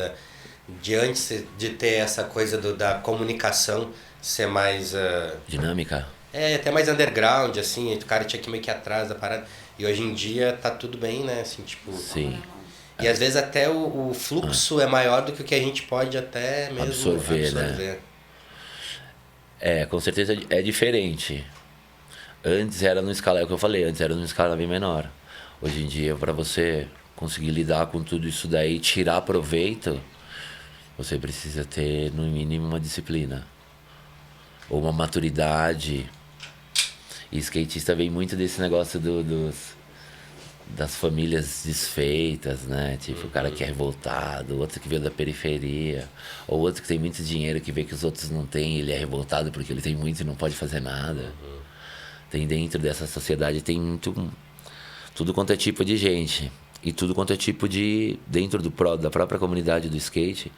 de antes de ter essa coisa da comunicação ser mais... dinâmica? Até mais underground, assim. O cara tinha que meio que ir atrás da parada. E hoje em dia tá tudo bem, né? Assim, tipo... Sim. E às vezes até o fluxo é maior do que o que a gente pode até mesmo absorver. Né? Com certeza é diferente. Antes era numa escala, é o que eu falei, antes era numa escala bem menor. Hoje em dia, para você conseguir lidar com tudo isso daí, tirar proveito, você precisa ter, no mínimo, uma disciplina. Ou uma maturidade. E skatista vem muito desse negócio das famílias desfeitas, né? Tipo, o cara que é revoltado, o outro que veio da periferia, ou outro que tem muito dinheiro que vê que os outros não têm, ele é revoltado porque ele tem muito e não pode fazer nada. Tem dentro dessa sociedade, tem tudo quanto é tipo de gente. E tudo quanto é tipo de... Dentro da própria comunidade do skate,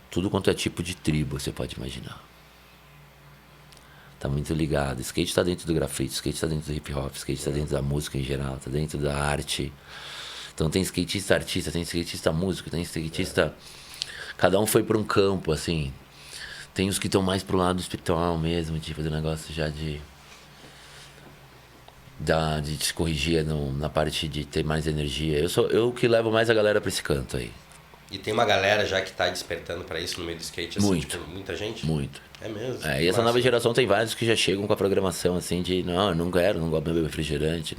tudo quanto é tipo de tribo, você pode imaginar. Tá muito ligado. Skate está dentro do grafite, skate está dentro do hip hop, skate está dentro da música em geral, está dentro da arte. Então tem skatista artista, tem skatista músico, tem skatista... Cada um foi para um campo, assim. Tem os que estão mais pro lado espiritual mesmo, tipo, do negócio já de se corrigir na parte de ter mais energia. Eu que levo mais a galera para esse canto aí. E tem uma galera já que tá despertando para isso no meio do skate, assim, muito. Tipo, muita gente? Muito. É mesmo? E essa nova geração tem vários que já chegam com a programação assim de não, eu não gosto de beber refrigerante,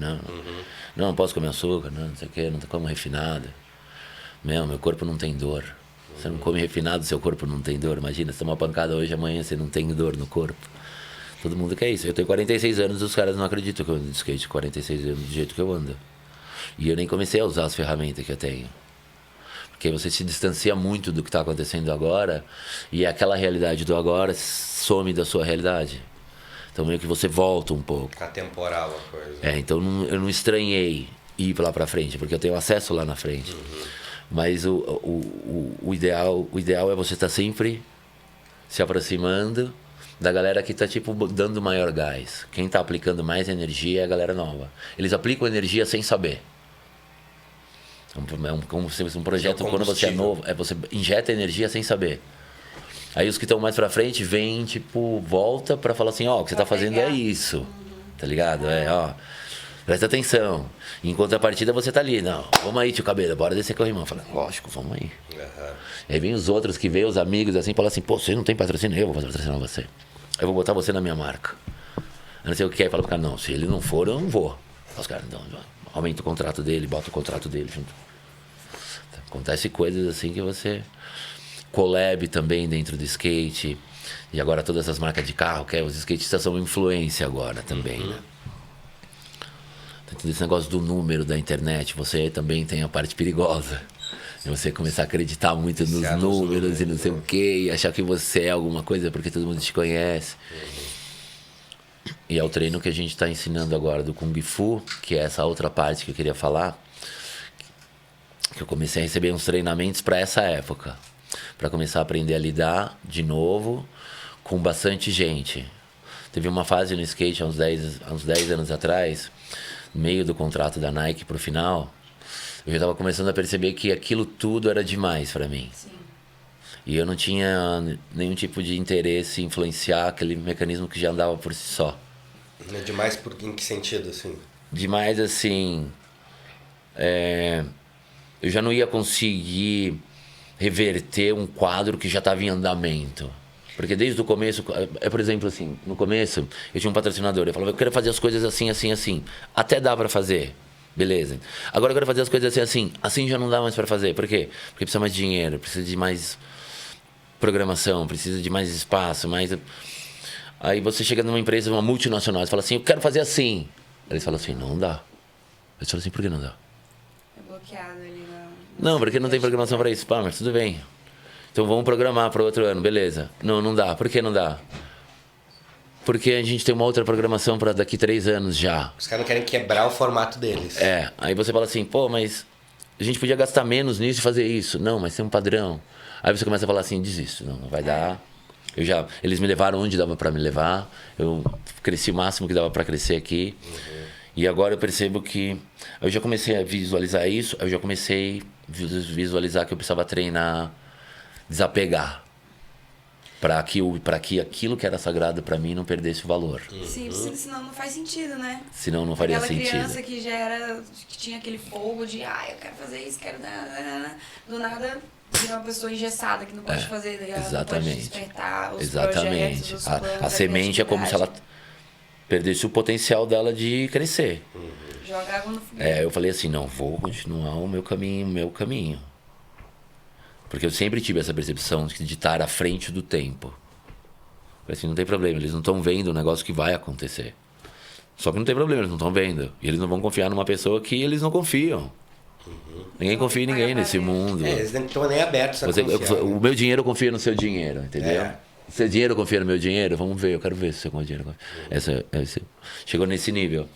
não posso comer açúcar, não sei o que, não como refinado. Meu corpo não tem dor. Você não come refinado, seu corpo não tem dor. Imagina, você toma uma pancada hoje, amanhã você não tem dor no corpo. Todo mundo quer isso. Eu tenho 46 anos e os caras não acreditam que eu ando de skate 46 anos do jeito que eu ando. E eu nem comecei a usar as ferramentas que eu tenho. Porque você se distancia muito do que está acontecendo agora e aquela realidade do agora some da sua realidade. Então meio que você volta um pouco. Fica temporal a coisa. Então eu não estranhei ir lá para frente, porque eu tenho acesso lá na frente. Mas o ideal é você estar sempre se aproximando da galera que tá tipo dando maior gás. Quem tá aplicando mais energia é a galera nova. Eles aplicam energia sem saber. Como se fosse um projeto, quando você é novo, você injeta energia sem saber. Aí os que estão mais pra frente vêm, tipo, volta pra falar assim, o que você tá fazendo é isso. Tá ligado? Presta atenção. Em contrapartida você tá ali, não, vamos aí, tio Cabelo, bora descer com o irmão. Fala, lógico, vamos aí. Aí vem os outros que veem os amigos assim, falam assim, pô, você não tem patrocínio, eu vou patrocinar você. eu vou botar você na minha marca. Eu não sei o que é, fala pro cara, não, se ele não for, eu não vou. Os caras, então, aumenta o contrato dele, bota o contrato dele junto. Acontece coisas assim que você... Collab também dentro do skate. E agora todas as marcas de carro, que os skatistas são influência agora também, né? Tem todo esse negócio do número da internet, você também tem a parte perigosa. De você começar a acreditar muito nos números e não sei o quê, e achar que você é alguma coisa porque todo mundo te conhece. E é o treino que a gente está ensinando agora do Kung Fu, que é essa outra parte que eu queria falar, que eu comecei a receber uns treinamentos para essa época, para começar a aprender a lidar de novo com bastante gente. Teve uma fase no skate há uns 10 anos atrás, no meio do contrato da Nike pro final, eu já estava começando a perceber que aquilo tudo era demais para mim. Sim. E eu não tinha nenhum tipo de interesse em influenciar aquele mecanismo que já andava por si só. Demais em que sentido, assim? Demais, assim... eu já não ia conseguir reverter um quadro que já estava em andamento. Porque desde o começo, por exemplo, assim, no começo, eu tinha um patrocinador, eu falava, eu quero fazer as coisas assim, assim, assim. Até dá para fazer, beleza. Agora eu quero fazer as coisas assim, assim. Assim já não dá mais para fazer. Por quê? Porque precisa mais de dinheiro, precisa de mais programação, precisa de mais espaço, mais... Aí você chega numa empresa, uma multinacional, você fala assim, eu quero fazer assim. Aí eles falam assim, não dá. Eles falam assim, por que não dá? É bloqueado ali na... Não, porque não tem programação para isso. Pá, mas tudo bem. Então vamos programar para outro ano, beleza. Não, não dá. Por que não dá? Porque a gente tem uma outra programação para daqui 3 anos já. Os caras não querem quebrar o formato deles. Aí você fala assim, pô, mas a gente podia gastar menos nisso e fazer isso. Não, mas tem um padrão. Aí você começa a falar assim, desisto. Não, não vai dar. Eles me levaram onde dava para me levar. Eu cresci o máximo que dava para crescer aqui. E agora eu percebo que... Eu já comecei a visualizar isso. Eu já comecei a visualizar que eu precisava treinar, desapegar. Para que aquilo que era sagrado para mim não perdesse o valor. Sim, senão não faz sentido, né? Senão não faria sentido. Aquela criança que já era... Que tinha aquele fogo de... eu quero fazer isso, quero... Do nada... Vira uma pessoa engessada que não pode fazer, exatamente. Não pode despertar os exatamente. Projetos, os planos, a semente é como se ela perdesse o potencial dela de crescer. Joga água no foguete. Eu falei assim, não, vou continuar o meu caminho. Porque eu sempre tive essa percepção de estar à frente do tempo. Falei assim, não tem problema, eles não estão vendo o negócio que vai acontecer. Só que não tem problema, eles não estão vendo. E eles não vão confiar numa pessoa que eles não confiam. Ninguém confia em ninguém nesse mundo. Eles não estão nem abertos a confiar. O meu dinheiro confia no seu dinheiro, entendeu? O seu dinheiro confia no meu dinheiro? Vamos ver, eu quero ver se o seu dinheiro confia. Chegou nesse nível.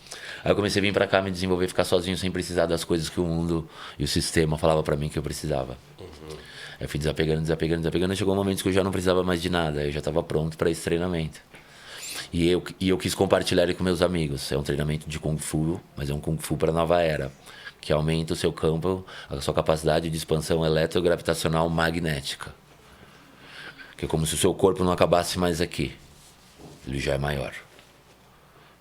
Aí eu comecei a vir pra cá, me desenvolver, ficar sozinho sem precisar das coisas que o mundo e o sistema falava pra mim que eu precisava. Eu fui desapegando, e chegou um momento que eu já não precisava mais de nada. Eu já estava pronto para esse treinamento. E eu quis compartilhar ele com meus amigos. É um treinamento de Kung Fu, mas é um Kung Fu para a nova era, que aumenta o seu campo, a sua capacidade de expansão eletrogravitacional magnética. Que é como se o seu corpo não acabasse mais aqui. Ele já é maior.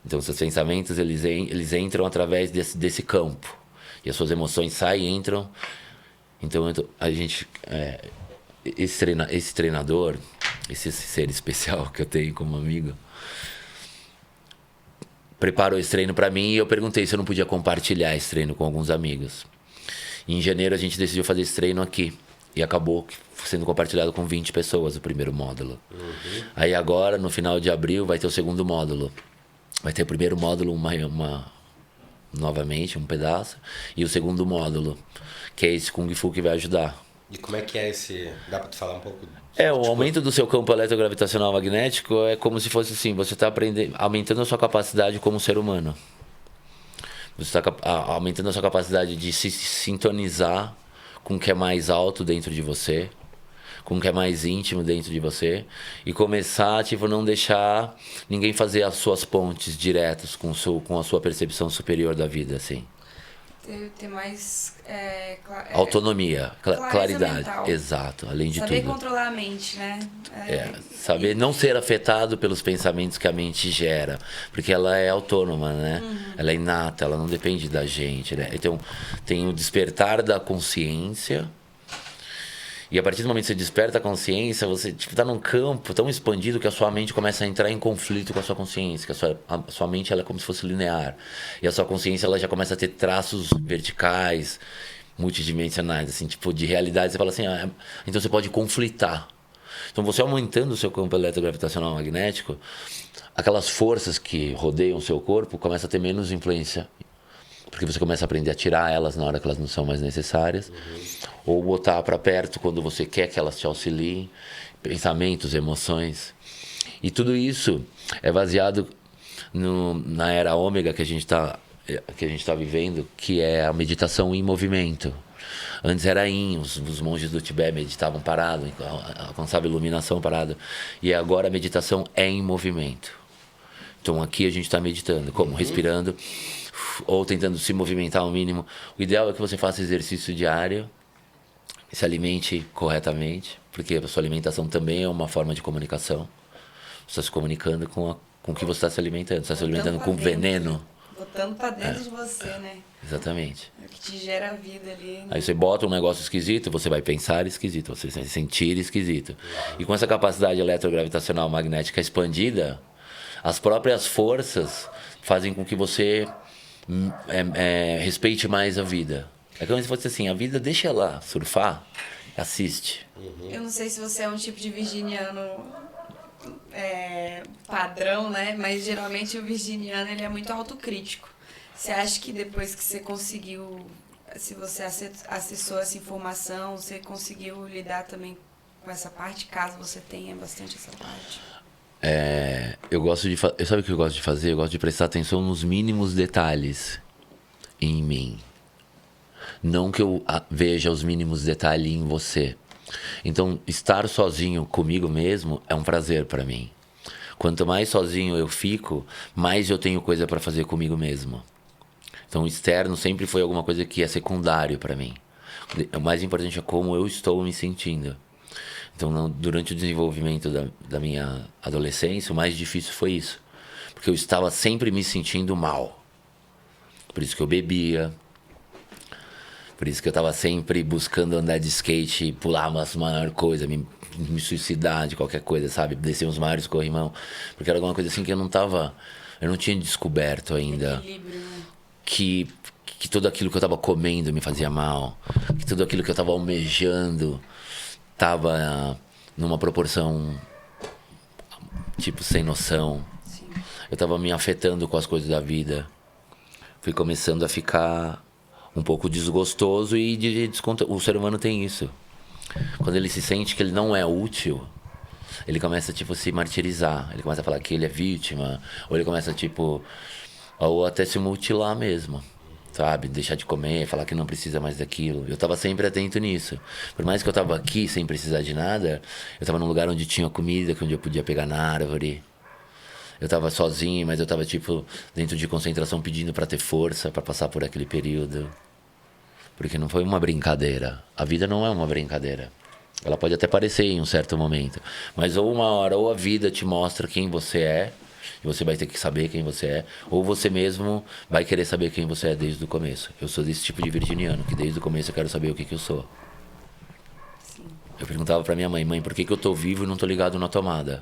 Então, seus pensamentos, eles entram através desse campo. E as suas emoções saem e entram. Então, a gente... esse treinador, esse ser especial que eu tenho como amigo, preparou esse treino para mim e eu perguntei se eu não podia compartilhar esse treino com alguns amigos. E em janeiro a gente decidiu fazer esse treino aqui. E acabou sendo compartilhado com 20 pessoas o primeiro módulo. Aí agora, no final de abril, vai ter o segundo módulo. Vai ter o primeiro módulo, novamente, um pedaço. E o segundo módulo, que é esse Kung Fu que vai ajudar. E como é que é esse... Dá pra tu falar um pouco? O aumento do seu campo eletrogravitacional magnético é como se fosse assim, você está aumentando a sua capacidade como ser humano. Você está aumentando a sua capacidade de se sintonizar com o que é mais alto dentro de você, com o que é mais íntimo dentro de você, e começar, não deixar ninguém fazer as suas pontes diretas com a sua percepção superior da vida, assim. Ter mais... autonomia, claridade. Mental. Exato, além de saber tudo. Saber controlar a mente, né? Saber não ser afetado pelos pensamentos que a mente gera. Porque ela é autônoma, né? Ela é inata, ela não depende da gente, né? Então, tem o despertar da consciência E a partir do momento que você desperta a consciência, você tipo, tá num campo tão expandido que a sua mente começa a entrar em conflito com a sua consciência. Que a sua mente ela é como se fosse linear. E a sua consciência ela já começa a ter traços verticais, multidimensionais, assim, tipo, de realidade. Você fala assim, então você pode conflitar. Então você aumentando o seu campo eletrogravitacional magnético, aquelas forças que rodeiam o seu corpo começam a ter menos influência. Porque você começa a aprender a tirar elas na hora que elas não são mais necessárias. Ou botar para perto quando você quer que elas te auxiliem. Pensamentos, emoções. E tudo isso é baseado na era ômega que a gente tá vivendo, que é a meditação em movimento. Antes era yin, os monges do Tibete meditavam parado, alcançavam iluminação parado. E agora a meditação é em movimento. Então aqui a gente está meditando, como? Respirando, ou tentando se movimentar ao mínimo. O ideal é que você faça exercício diário, se alimente corretamente, porque a sua alimentação também é uma forma de comunicação. Você está se comunicando com o que você está se alimentando. Você está se alimentando com veneno. Botando pra dentro de você, né? Exatamente. É o que te gera a vida ali. Né? Aí você bota um negócio esquisito, você vai pensar esquisito, você vai sentir esquisito. E com essa capacidade eletrogravitacional magnética expandida, as próprias forças fazem com que você respeite mais a vida. É como se fosse assim, a vida deixa ela surfar, assiste. Eu não sei se você é um tipo de virginiano padrão, né? Mas geralmente o virginiano ele é muito autocrítico. Você acha que depois que você conseguiu, se você acessou essa informação, você conseguiu lidar também com essa parte, caso você tenha bastante essa parte? Eu gosto de sabe o que eu gosto de fazer? Eu gosto de prestar atenção nos mínimos detalhes em mim. Não que eu veja os mínimos detalhes em você. Então, estar sozinho comigo mesmo é um prazer para mim. Quanto mais sozinho eu fico, mais eu tenho coisa para fazer comigo mesmo. Então, o externo sempre foi alguma coisa que é secundário para mim. O mais importante é como eu estou me sentindo. Então, durante o desenvolvimento da minha adolescência, o mais difícil foi isso. Porque eu estava sempre me sentindo mal. Por isso que eu bebia. Por isso que eu estava sempre buscando andar de skate, pular umas maior coisa, me suicidar de qualquer coisa, sabe? Descer uns maiores corrimão. Porque era alguma coisa assim que eu não tinha descoberto ainda. Equilíbrio, né? Que tudo aquilo que eu estava comendo me fazia mal. Que tudo aquilo que eu estava almejando estava numa proporção, tipo, sem noção. Sim. Eu estava me afetando com as coisas da vida. Fui começando a ficar um pouco desgostoso e o ser humano tem isso. Quando ele se sente que ele não é útil, ele começa, tipo, a se martirizar. Ele começa a falar que ele é vítima. Ou ele começa, tipo, ou até se mutilar mesmo, sabe? Deixar de comer, falar que não precisa mais daquilo. Eu tava sempre atento nisso. Por mais que eu tava aqui sem precisar de nada, eu tava num lugar onde tinha comida, onde eu podia pegar na árvore. Eu tava sozinho, mas eu tava, tipo, dentro de concentração pedindo pra ter força, pra passar por aquele período. Porque não foi uma brincadeira. A vida não é uma brincadeira. Ela pode até parecer em um certo momento. Mas ou uma hora, ou a vida te mostra quem você é, e você vai ter que saber quem você é, ou você mesmo vai querer saber quem você é desde o começo. Eu sou desse tipo de virginiano, que desde o começo eu quero saber o que eu sou. Sim. Eu perguntava pra minha mãe, por que eu tô vivo e não tô ligado na tomada?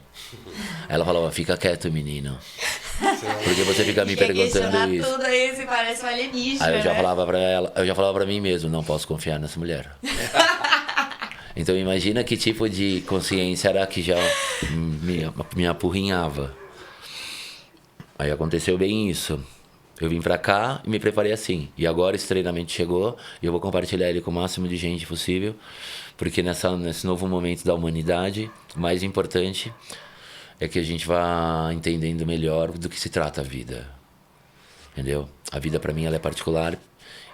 Aí ela falava, fica quieto, menino. Porque você fica me perguntando isso. Tudo aí, você parece um alienígena. Aí eu já né? falava pra ela, eu já falava pra mim mesmo, não posso confiar nessa mulher. Então imagina que tipo de consciência era que já me apurrinhava. Aí aconteceu bem isso. Eu vim pra cá e me preparei assim. E agora esse treinamento chegou e eu vou compartilhar ele com o máximo de gente possível. Porque nesse novo momento da humanidade, o mais importante é que a gente vá entendendo melhor do que se trata a vida. Entendeu? A vida pra mim ela é particular.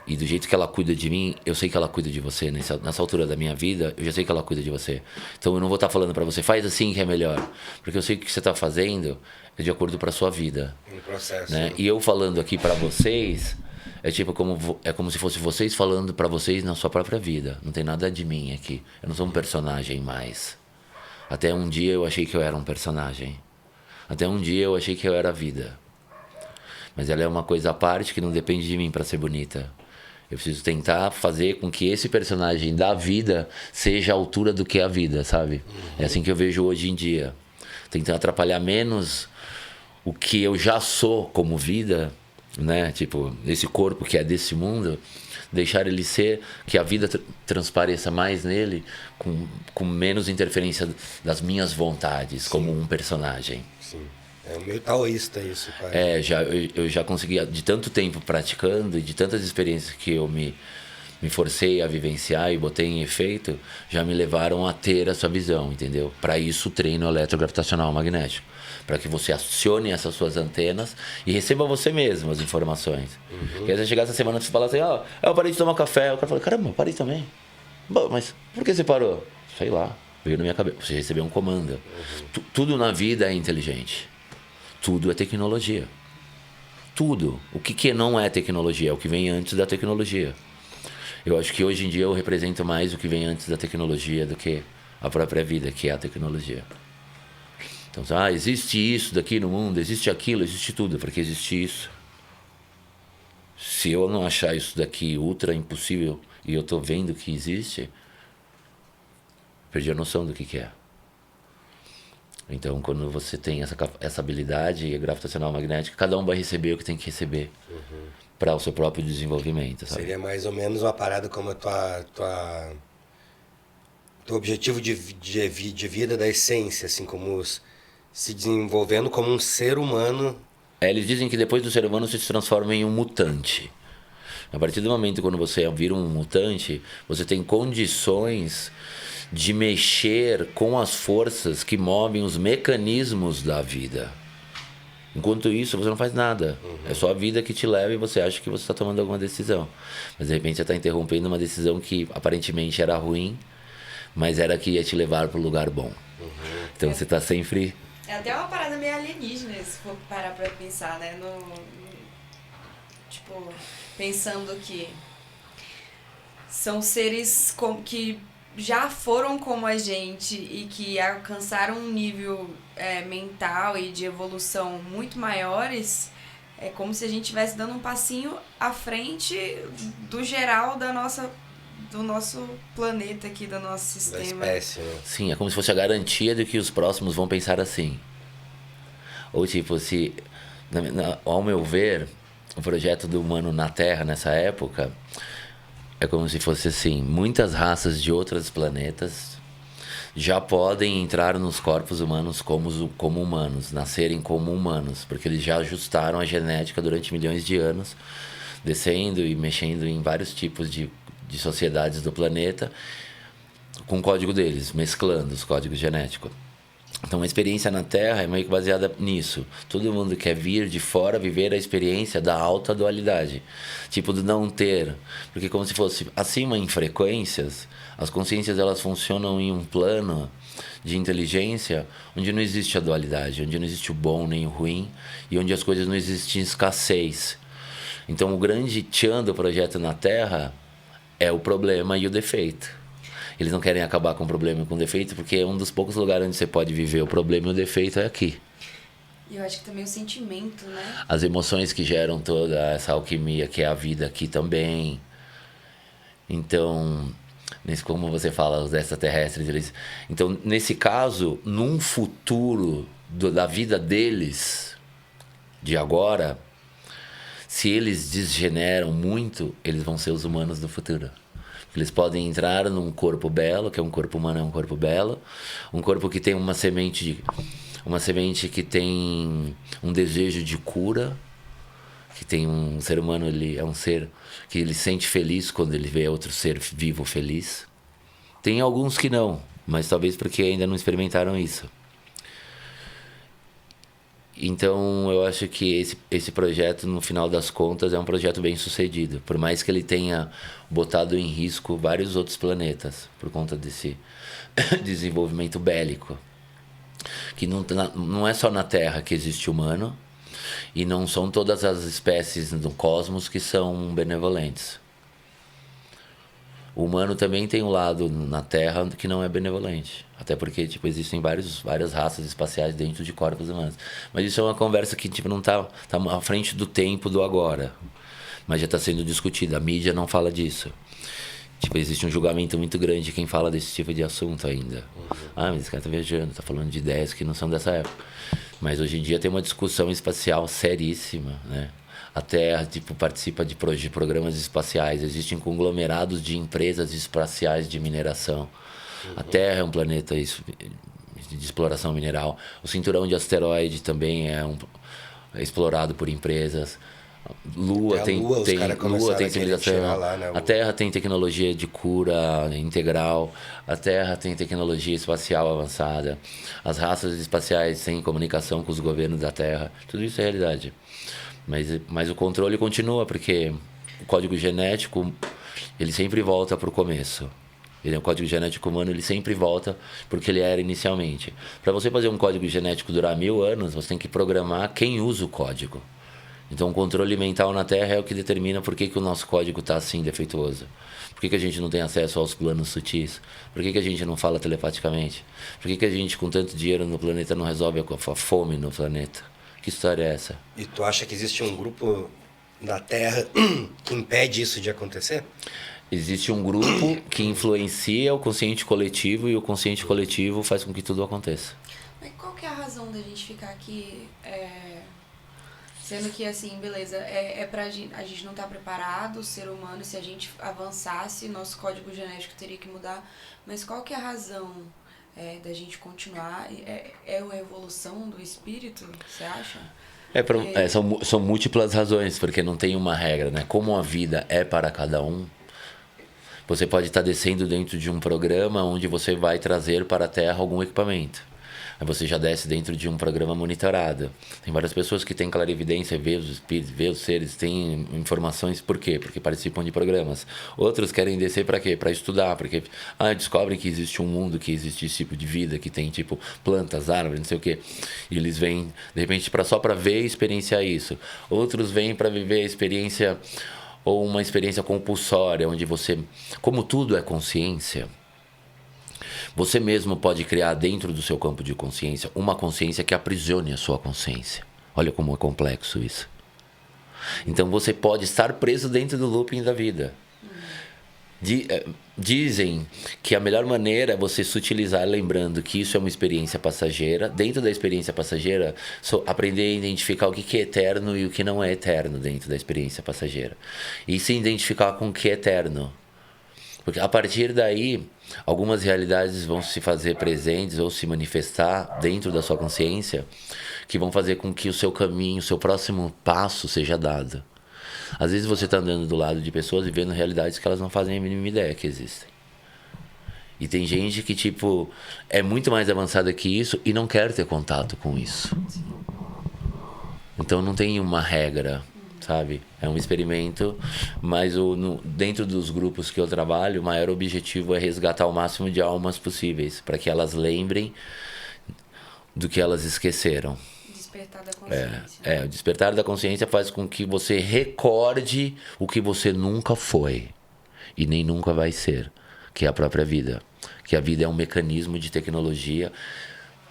E do jeito que ela cuida de mim, eu sei que ela cuida de você. Nessa altura da minha vida, eu já sei que ela cuida de você. Então eu não vou estar falando pra você, faz assim que é melhor. Porque eu sei que o que você tá fazendo é de acordo pra sua vida. Um processo. Né? E eu falando aqui pra vocês, é tipo como se fosse vocês falando pra vocês na sua própria vida. Não tem nada de mim aqui. Eu não sou um personagem mais. Até um dia eu achei que eu era um personagem. Até um dia eu achei que eu era a vida. Mas ela é uma coisa à parte que não depende de mim pra ser bonita. Eu preciso tentar fazer com que esse personagem da vida seja a altura do que é a vida, sabe? É assim que eu vejo hoje em dia. Tentando atrapalhar menos o que eu já sou como vida, né? Tipo, esse corpo que é desse mundo, deixar ele ser, que a vida transpareça mais nele, com menos interferência das minhas vontades, Sim. como um personagem. Sim. É meio taoísta isso, pai. Eu já consegui, de tanto tempo praticando e de tantas experiências que eu me forcei a vivenciar e botei em efeito, já me levaram a ter essa visão, entendeu? Para isso, o treino eletrogravitacional magnético. Para que você acione essas suas antenas e receba você mesmo as informações. Porque aí você chegar essa semana e você fala assim, eu parei de tomar café. O cara fala, caramba, eu parei também. Bom, mas por que você parou? Sei lá, veio na minha cabeça. Você recebeu um comando. Tudo na vida é inteligente. Tudo é tecnologia. Tudo. O que não é tecnologia? É o que vem antes da tecnologia. Eu acho que hoje em dia eu represento mais o que vem antes da tecnologia do que a própria vida, que é a tecnologia. Então, existe isso daqui no mundo, existe aquilo, existe tudo, porque existe isso. Se eu não achar isso daqui ultra impossível e eu tô vendo que existe, perdi a noção do que é. Então, quando você tem essa habilidade gravitacional magnética, cada um vai receber o que tem que receber para o seu próprio desenvolvimento. Sabe? Seria mais ou menos uma parada como teu objetivo de vida da essência, assim, como se desenvolvendo como um ser humano. Eles dizem que depois do ser humano você se transforma em um mutante. A partir do momento quando você vira um mutante, você tem condições de mexer com as forças que movem os mecanismos da vida. Enquanto isso, você não faz nada. É só a vida que te leva e você acha que você está tomando alguma decisão. Mas de repente você está interrompendo uma decisão que aparentemente era ruim, mas era que ia te levar para o lugar bom. Então você está sempre... É até uma parada meio alienígena, se for parar pra pensar, né? Tipo, pensando que são seres que já foram como a gente e que alcançaram um nível mental e de evolução muito maiores, é como se a gente estivesse dando um passinho à frente do geral do nosso planeta aqui, do nosso sistema. Da espécie, né? Sim, é como se fosse a garantia de que os próximos vão pensar assim. Ou tipo, ao meu ver, o projeto do humano na Terra nessa época é como se fosse assim, muitas raças de outros planetas já podem entrar nos corpos humanos como humanos, nascerem como humanos, porque eles já ajustaram a genética durante milhões de anos, descendo e mexendo em vários tipos de sociedades do planeta, com o código deles, mesclando os códigos genéticos. Então a experiência na Terra é meio que baseada nisso. Todo mundo quer vir de fora viver a experiência da alta dualidade. Tipo, do não ter. Porque como se fosse acima em frequências, as consciências elas funcionam em um plano de inteligência onde não existe a dualidade, onde não existe o bom nem o ruim e onde as coisas não existem escassez. Então o grande tchan do projeto na Terra é o problema e o defeito. Eles não querem acabar com o problema e com o defeito, porque é um dos poucos lugares onde você pode viver o problema e o defeito é aqui. E eu acho que também o sentimento, né? As emoções que geram toda essa alquimia que é a vida aqui também. Então, como você fala, os extraterrestres, então, nesse caso, num futuro da vida deles, de agora, se eles degeneram muito, eles vão ser os humanos do futuro. Eles podem entrar num corpo belo, que é um corpo humano, é um corpo belo. Um corpo que tem uma semente que tem um desejo de cura. Que tem um ser humano, ele é um ser que ele se sente feliz quando ele vê outro ser vivo feliz. Tem alguns que não, mas talvez porque ainda não experimentaram isso. Então, eu acho que esse projeto, no final das contas, é um projeto bem sucedido. Por mais que ele tenha botado em risco vários outros planetas por conta desse desenvolvimento bélico. Que não é só na Terra que existe humano e não são todas as espécies do cosmos que são benevolentes. O humano também tem um lado na Terra que não é benevolente. Até porque existem várias raças espaciais dentro de corpos humanos. Mas isso é uma conversa que não tá à frente do tempo do agora. mas já está sendo discutida. A mídia não fala disso. Tipo, existe um julgamento muito grande de quem fala desse tipo de assunto ainda. Ah, mas esse cara tá viajando, tá falando de ideias que não são dessa época. Mas hoje em dia tem uma discussão espacial seríssima, né? A Terra, tipo, participa de programas espaciais. Existem conglomerados de empresas espaciais de mineração. A Terra é um planeta de exploração mineral. O cinturão de asteroide também é explorado por empresas. Lua tem civilização. Lá, né, A Terra tem tecnologia de cura integral. A Terra tem tecnologia espacial avançada. As raças espaciais têm comunicação com os governos da Terra. Tudo isso é realidade. Mas o controle continua, porque o código genético, ele sempre volta para o começo. O código genético humano, ele sempre volta porque ele era inicialmente. Para você fazer um código genético durar 1000 anos, você tem que programar quem usa o código. Então, o controle mental na Terra é o que determina por que o nosso código está assim defeituoso. Por que a gente não tem acesso aos planos sutis? Por que a gente não fala telepaticamente? Por que a gente, com tanto dinheiro no planeta, não resolve a fome no planeta? Que história é essa? E tu acha que existe um grupo na Terra que impede isso de acontecer? Existe um grupo que influencia o consciente coletivo e o consciente coletivo faz com que tudo aconteça. Mas qual que é a razão da gente ficar aqui... Sendo que, assim, beleza, a gente não tá preparado, o ser humano, se a gente avançasse, nosso código genético teria que mudar. Mas qual que é a razão da gente continuar? É a evolução do espírito, você acha? São múltiplas razões, porque não tem uma regra, né? Como a vida é para cada um, você pode estar descendo dentro de um programa onde você vai trazer para a Terra algum equipamento. Aí você já desce dentro de um programa monitorado. Tem várias pessoas que têm clarividência, vê os espíritos, vê os seres, têm informações. Por quê? Porque participam de programas. Outros querem descer para quê? Para estudar, porque descobrem que existe um mundo, que existe esse tipo de vida, que tem tipo plantas, árvores, não sei o quê. E eles vêm, de repente, só para ver e experienciar isso. Outros vêm para viver a experiência, ou uma experiência compulsória, onde você, como tudo é consciência, você mesmo pode criar dentro do seu campo de consciência uma consciência que aprisione a sua consciência. Olha como é complexo isso. Então você pode estar preso dentro do looping da vida. Dizem que a melhor maneira é você se utilizar lembrando que isso é uma experiência passageira. Dentro da experiência passageira, aprender a identificar o que é eterno e o que não é eterno dentro da experiência passageira. E se identificar com o que é eterno. Porque a partir daí, algumas realidades vão se fazer presentes ou se manifestar dentro da sua consciência que vão fazer com que o seu caminho, o seu próximo passo seja dado. Às vezes você está andando do lado de pessoas e vendo realidades que elas não fazem a mínima ideia que existem. E tem gente que, tipo, é muito mais avançada que isso e não quer ter contato com isso. Então não tem uma regra, sabe? É um experimento, mas dentro dos grupos que eu trabalho, o maior objetivo é resgatar o máximo de almas possíveis, para que elas lembrem do que elas esqueceram. Despertar da consciência. O despertar da consciência faz com que você recorde o que você nunca foi e nem nunca vai ser, que é a própria vida. Que a vida é um mecanismo de tecnologia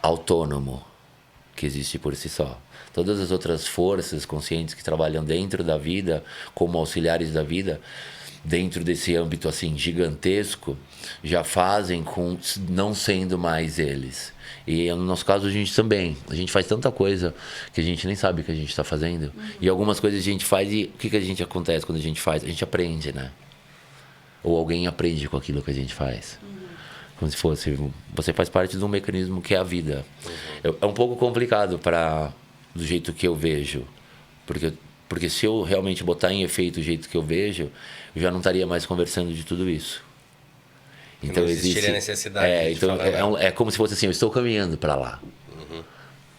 autônomo, que existe por si só. Todas as outras forças conscientes que trabalham dentro da vida, como auxiliares da vida, dentro desse âmbito assim gigantesco, já fazem com não sendo mais eles. E no nosso caso a gente também. A gente faz tanta coisa que a gente nem sabe o que a gente está fazendo. E algumas coisas a gente faz e o que a gente acontece quando a gente faz? A gente aprende, né? Ou alguém aprende com aquilo que a gente faz. Como se fosse, você faz parte de um mecanismo que é a vida. É um pouco complicado do jeito que eu vejo. Porque se eu realmente botar em efeito o jeito que eu vejo, eu já não estaria mais conversando de tudo isso. Então não existiria necessidade de falar. É como se fosse assim, eu estou caminhando para lá.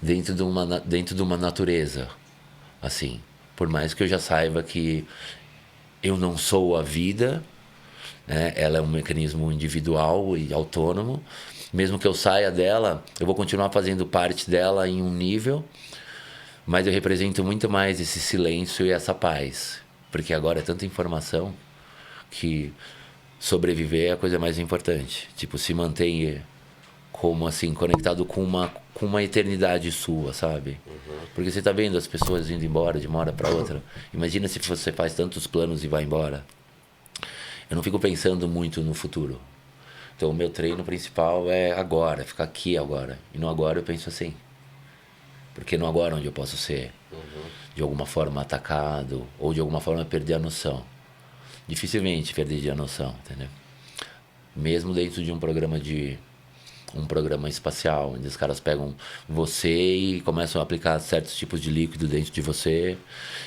Dentro de uma natureza. Assim, por mais que eu já saiba que eu não sou a vida, né? Ela é um mecanismo individual e autônomo. Mesmo que eu saia dela, eu vou continuar fazendo parte dela em um nível, mas eu represento muito mais esse silêncio e essa paz. Porque agora é tanta informação que sobreviver é a coisa mais importante. Tipo, se manter como assim, conectado com uma eternidade sua, sabe? Porque você tá vendo as pessoas indo embora de uma hora para outra. Imagina se você faz tantos planos e vai embora. Eu não fico pensando muito no futuro. Então o meu treino principal é agora, ficar aqui agora. E no agora eu penso assim. Porque no agora onde eu posso ser, de alguma forma atacado, ou de alguma forma perder a noção. Dificilmente perder a noção, entendeu? Mesmo dentro de um programa espacial, onde os caras pegam você e começam a aplicar certos tipos de líquido dentro de você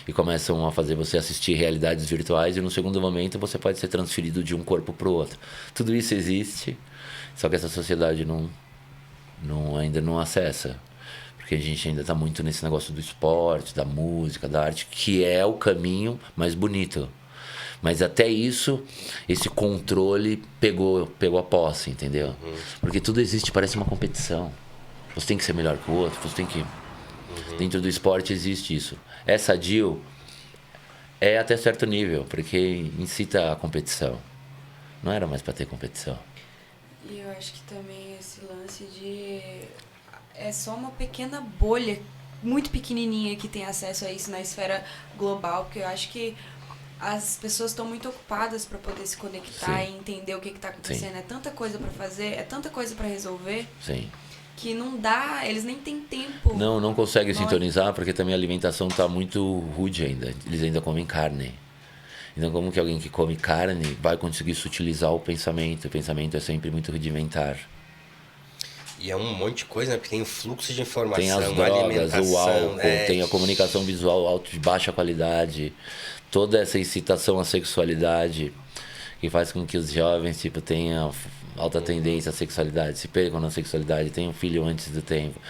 e começam a fazer você assistir realidades virtuais e no segundo momento você pode ser transferido de um corpo para o outro. Tudo isso existe, só que essa sociedade ainda não acessa. Porque a gente ainda está muito nesse negócio do esporte, da música, da arte, que é o caminho mais bonito. Mas até isso, esse controle pegou a posse, entendeu? Porque tudo existe, parece uma competição. Você tem que ser melhor que o outro, você tem que... Dentro do esporte existe isso. Essa sadio é até certo nível, porque incita a competição. Não era mais para ter competição. E eu acho que também esse lance de... É só uma pequena bolha, muito pequenininha, que tem acesso a isso na esfera global, porque eu acho que as pessoas estão muito ocupadas para poder se conectar e entender o que está acontecendo. É tanta coisa para fazer, é tanta coisa para resolver. Sim. Que não dá, eles nem têm tempo. Não consegue sintonizar, porque também a alimentação está muito rude ainda. Eles ainda comem carne. Então, como que alguém que come carne vai conseguir sutilizar o pensamento? O pensamento é sempre muito rudimentar. E é um monte de coisa, né? Porque tem o fluxo de informação, tem as a drogas, alimentação, o álcool, tem a comunicação visual alto de baixa qualidade, toda essa incitação à sexualidade que faz com que os jovens tenham alta tendência à sexualidade, se percam na sexualidade, tenham filho antes do tempo,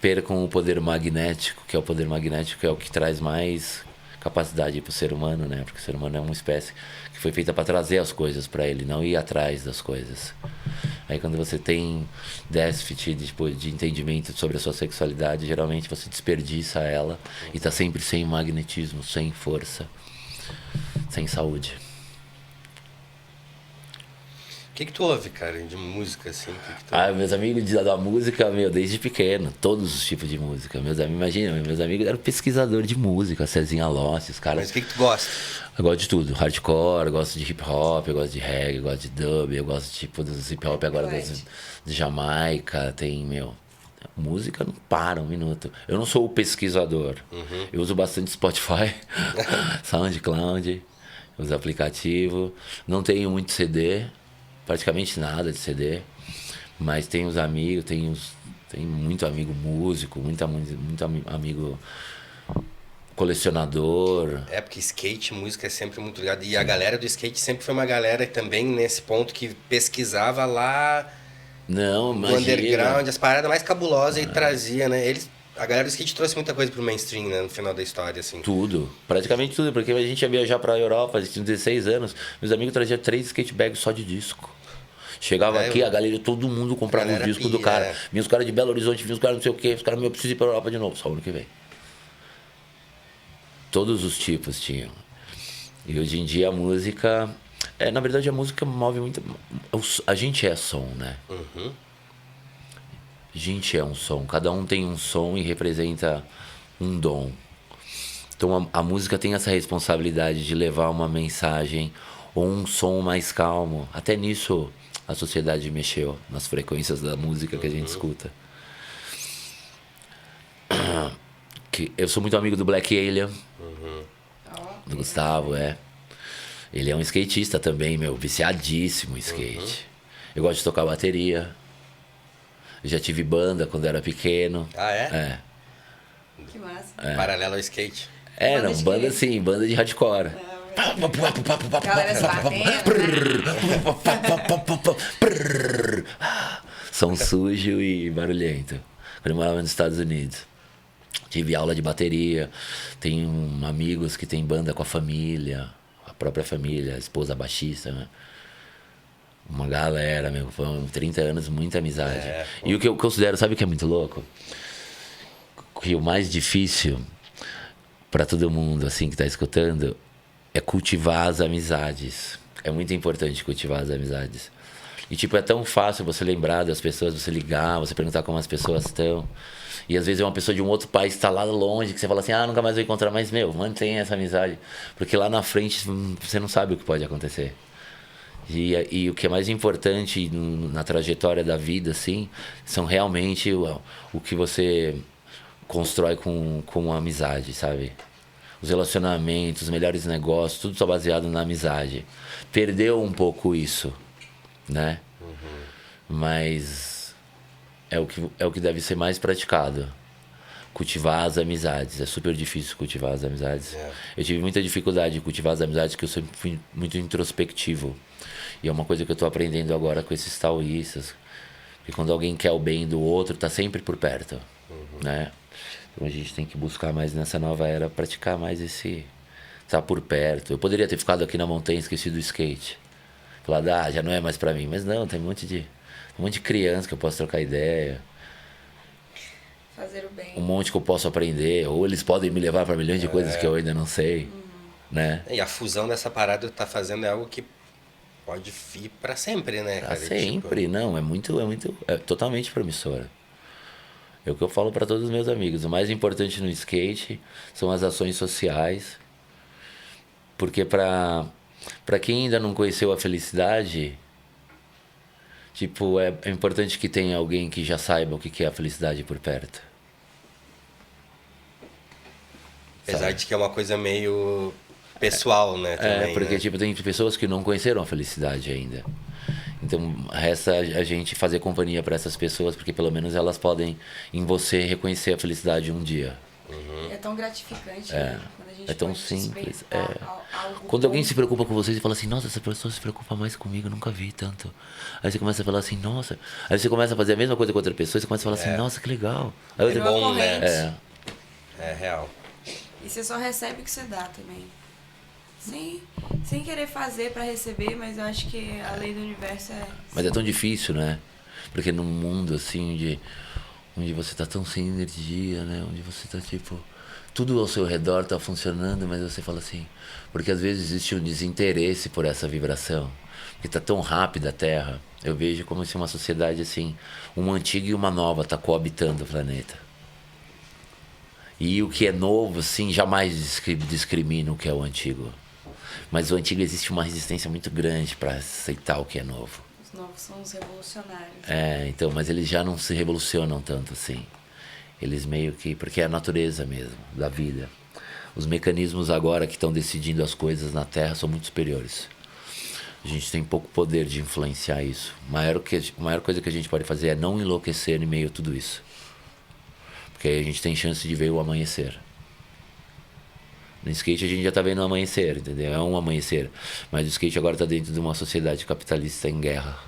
percam o poder magnético, que é o que traz mais capacidade para o ser humano, né? Porque o ser humano é uma espécie que foi feita para trazer as coisas para ele, não ir atrás das coisas. Aí quando você tem déficit de entendimento sobre a sua sexualidade, geralmente você desperdiça ela e está sempre sem magnetismo, sem força, sem saúde. O que tu ouve, cara, de música, assim? Tu... Meus amigos da música, desde pequeno, todos os tipos de música. Imagina, meus amigos eram pesquisadores de música, Cezinha Lossi, os caras... Mas o que tu gosta? Eu gosto de tudo, hardcore, eu gosto de hip hop, eu gosto de reggae, eu gosto de dub, eu gosto dos hip hop agora de Jamaica, música não para um minuto. Eu não sou o pesquisador, eu uso bastante Spotify, SoundCloud, uso aplicativo, não tenho muito CD, praticamente nada de CD, mas tenho os amigos, tenho muito amigo músico, muito amigo colecionador. É, porque skate, música é sempre muito ligado. E a galera do skate sempre foi uma galera também nesse ponto que pesquisava lá no underground, as paradas mais cabulosas e trazia, né? A galera do skate trouxe muita coisa pro mainstream, né? No final da história, assim. Tudo. Praticamente tudo. Porque a gente ia viajar pra Europa, a gente tinha 16 anos. Meus amigos traziam 3 skate bags só de disco. Chegava aqui, a galera, todo mundo comprava um disco do cara. Vinha os caras de Belo Horizonte, vinha os caras não sei o quê. Os caras, eu preciso ir pra Europa de novo, só o ano que vem. Todos os tipos tinham. E hoje em dia a música... na verdade a música move muito... A gente é som, né? A gente é um som. Cada um tem um som e representa um dom. Então a música tem essa responsabilidade de levar uma mensagem ou um som mais calmo. Até nisso a sociedade mexeu, nas frequências da música que a gente escuta. Eu sou muito amigo do Black Alien, do Gustavo, Ele é um skatista também, viciadíssimo em skate. Eu gosto de tocar bateria. Eu já tive banda quando era pequeno. Ah, é? É. Que massa. Paralelo ao skate. Banda sim, banda de hardcore. Galera se batendo, Som sujo e barulhento. Quando eu morava nos Estados Unidos. Tive aula de bateria. Tenho amigos que têm banda com a família. A própria família, a esposa baixista, né? Uma galera, foram 30 anos, muita amizade. E o que eu considero, sabe o que é muito louco? Que o mais difícil para todo mundo assim que tá escutando é cultivar as amizades. É muito importante cultivar as amizades. E, tipo, é tão fácil você lembrar das pessoas, você ligar, você perguntar como as pessoas estão. E às vezes é uma pessoa de um outro país que tá lá longe, que você fala assim, nunca mais vou encontrar, mas, meu, mantém essa amizade. Porque lá na frente você não sabe o que pode acontecer. E o que é mais importante na trajetória da vida, assim, são realmente o que você constrói com a amizade, sabe? Os relacionamentos, os melhores negócios, tudo só baseado na amizade. Perdeu um pouco isso, né? Mas é o que deve ser mais praticado. Cultivar as amizades. É super difícil cultivar as amizades. Eu tive muita dificuldade de cultivar as amizades, porque eu sempre fui muito introspectivo. E é uma coisa que eu tô aprendendo agora com esses taoístas. Porque quando alguém quer o bem do outro, tá sempre por perto, né? Então a gente tem que buscar mais nessa nova era, praticar mais esse... Tá por perto. Eu poderia ter ficado aqui na montanha, esquecido do skate. Falado, já não é mais pra mim. Mas não, tem um monte de criança que eu posso trocar ideia. Fazer o bem. Um monte que eu posso aprender. Ou eles podem me levar pra milhões de coisas que eu ainda não sei, né? E a fusão dessa parada tá fazendo é algo que pode ir pra sempre, né, cara? Pra sempre, Tipo... não. É totalmente promissor. É o que eu falo para todos os meus amigos. O mais importante no skate são as ações sociais. Porque para quem ainda não conheceu a felicidade, tipo, é importante que tenha alguém que já saiba o que é a felicidade por perto. Apesar de que é uma coisa meio pessoal, né? Também, porque né? tipo, tem pessoas que não conheceram a felicidade ainda. Então, resta a gente fazer companhia para essas pessoas, porque pelo menos elas podem, em você, reconhecer a felicidade um dia. É tão gratificante, né? Quando a gente É tão pode simples. despertar algo Quando alguém bom. se preocupa com você e fala assim, nossa, essa pessoa se preocupa mais comigo, eu nunca vi tanto. Aí você começa a falar assim, nossa. Aí você começa a fazer a mesma coisa com outra pessoa e você começa a falar assim, nossa, que legal. Aí outra... Virou uma bom, né? corrente. É real. E você só recebe o que você dá também. Sem querer fazer pra receber, mas eu acho que a lei do universo é... Mas é tão difícil, né? Porque num mundo assim, onde você tá tão sem energia, né? Onde você tá tipo... Tudo ao seu redor tá funcionando, mas você fala assim... Porque às vezes existe um desinteresse por essa vibração. Porque tá tão rápida a Terra. Eu vejo como se uma sociedade assim... Uma antiga e uma nova tá coabitando o planeta. E o que é novo, assim, jamais discrimina o que é o antigo. Mas o antigo existe uma resistência muito grande para aceitar o que é novo. Os novos são os revolucionários. Então, mas eles já não se revolucionam tanto assim. Eles meio que... Porque é a natureza mesmo, da vida. Os mecanismos agora que estão decidindo as coisas na Terra são muito superiores. A gente tem pouco poder de influenciar isso. A maior coisa que a gente pode fazer é não enlouquecer em meio a tudo isso. Porque aí a gente tem chance de ver o amanhecer. No skate a gente já tá vendo o amanhecer, entendeu? É um amanhecer. Mas o skate agora tá dentro de uma sociedade capitalista em guerra.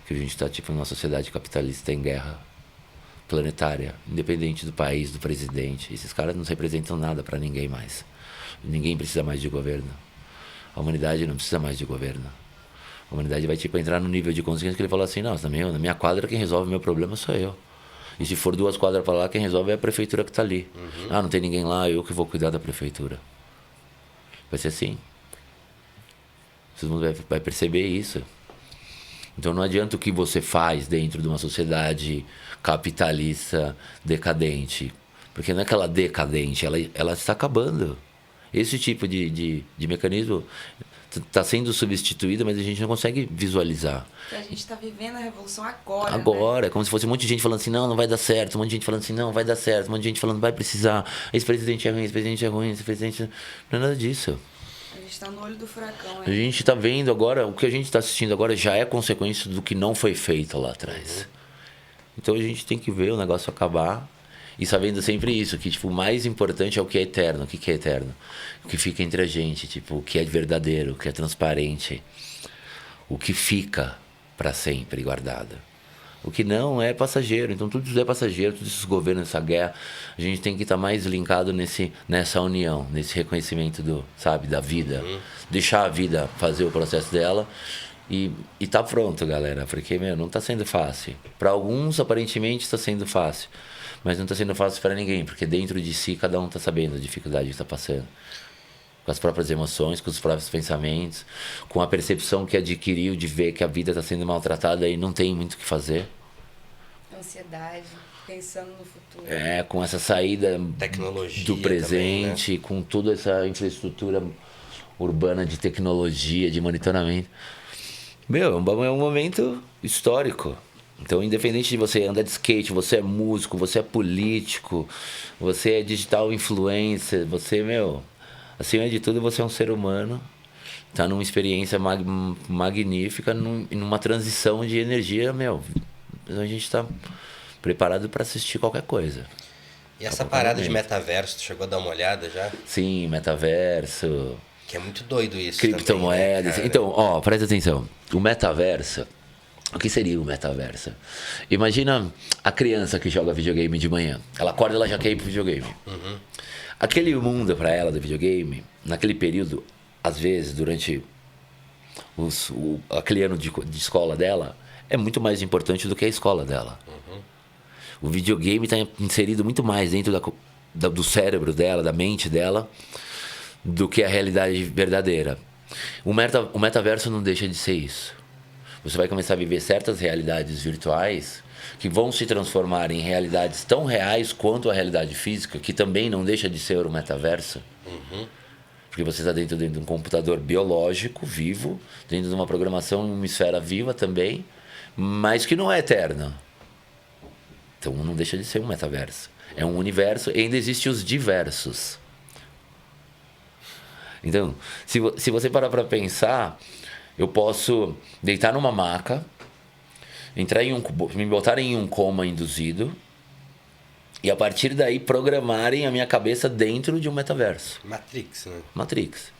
Que a gente tá tipo numa sociedade capitalista em guerra planetária, independente do país, do presidente. Esses caras não representam nada pra ninguém mais. Ninguém precisa mais de governo. A humanidade não precisa mais de governo. A humanidade vai tipo entrar no nível de consciência que ele fala assim, nossa, na minha quadra quem resolve o meu problema sou eu. E se for 2 quadras para lá, quem resolve é a prefeitura que tá ali. Não tem ninguém lá, eu que vou cuidar da prefeitura. Vai ser assim. Todo mundo vai perceber isso. Então não adianta o que você faz dentro de uma sociedade capitalista decadente. Porque não é que ela decadente, ela está acabando. Esse tipo de mecanismo está sendo substituído, mas a gente não consegue visualizar. Porque a gente está vivendo a revolução agora. Agora, né? é como se fosse um monte de gente falando assim, não vai dar certo. Um monte de gente falando assim, não vai dar certo. Um monte de gente falando, vai precisar. Esse presidente é ruim, esse presidente é ruim, esse presidente... Não é nada disso. A gente está no olho do furacão. A gente está vendo agora, o que a gente está assistindo agora já é consequência do que não foi feito lá atrás. Então a gente tem que ver o negócio acabar e sabendo sempre isso, que tipo, o mais importante é o que é eterno. O que é eterno? O que fica entre a gente, tipo, o que é verdadeiro, o que é transparente, o que fica para sempre guardado. O que não é passageiro. Então tudo isso é passageiro, todos esses governos, essa guerra, a gente tem que estar mais linkado nessa união, nesse reconhecimento da vida. Deixar a vida fazer o processo dela e tá pronto, galera. Porque, não tá sendo fácil. Para alguns, aparentemente, está sendo fácil. Mas não tá sendo fácil para ninguém, porque dentro de si cada um tá sabendo a dificuldade que tá passando. com as próprias emoções, com os próprios pensamentos, com a percepção que adquiriu de ver que a vida está sendo maltratada e não tem muito o que fazer. Ansiedade, pensando no futuro. Com essa saída Tecnologia do presente, também, né? com toda essa infraestrutura urbana de tecnologia, de monitoramento. Meu, é um momento histórico. Então, independente de você andar de skate, você é músico, você é político, você é digital influencer, você, acima de tudo, você é um ser humano. Tá numa experiência magnífica, numa transição de energia, a gente tá preparado para assistir qualquer coisa. E essa parada de metaverso, tu chegou a dar uma olhada já? Sim, metaverso. Que é muito doido isso. Criptomoedas. Também, né, então, presta atenção. O metaverso. O que seria o metaverso? Imagina a criança que joga videogame de manhã. Ela acorda e ela já quer ir pro videogame. Uhum. Aquele mundo para ela do videogame, naquele período, às vezes, durante aquele ano de escola dela, é muito mais importante do que a escola dela. Uhum. O videogame está inserido muito mais dentro do cérebro dela, da mente dela, do que a realidade verdadeira. O metaverso não deixa de ser isso. Você vai começar a viver certas realidades virtuais que vão se transformar em realidades tão reais quanto a realidade física, que também não deixa de ser o metaverso. Uhum. Porque você está dentro de um computador biológico, vivo, dentro de uma programação em uma esfera viva também, mas que não é eterna. Então não deixa de ser um metaverso. É um universo e ainda existem os diversos. Então, se você parar para pensar, eu posso deitar numa maca, me botarem em um coma induzido e a partir daí programarem a minha cabeça dentro de um metaverso. Matrix, né? Matrix.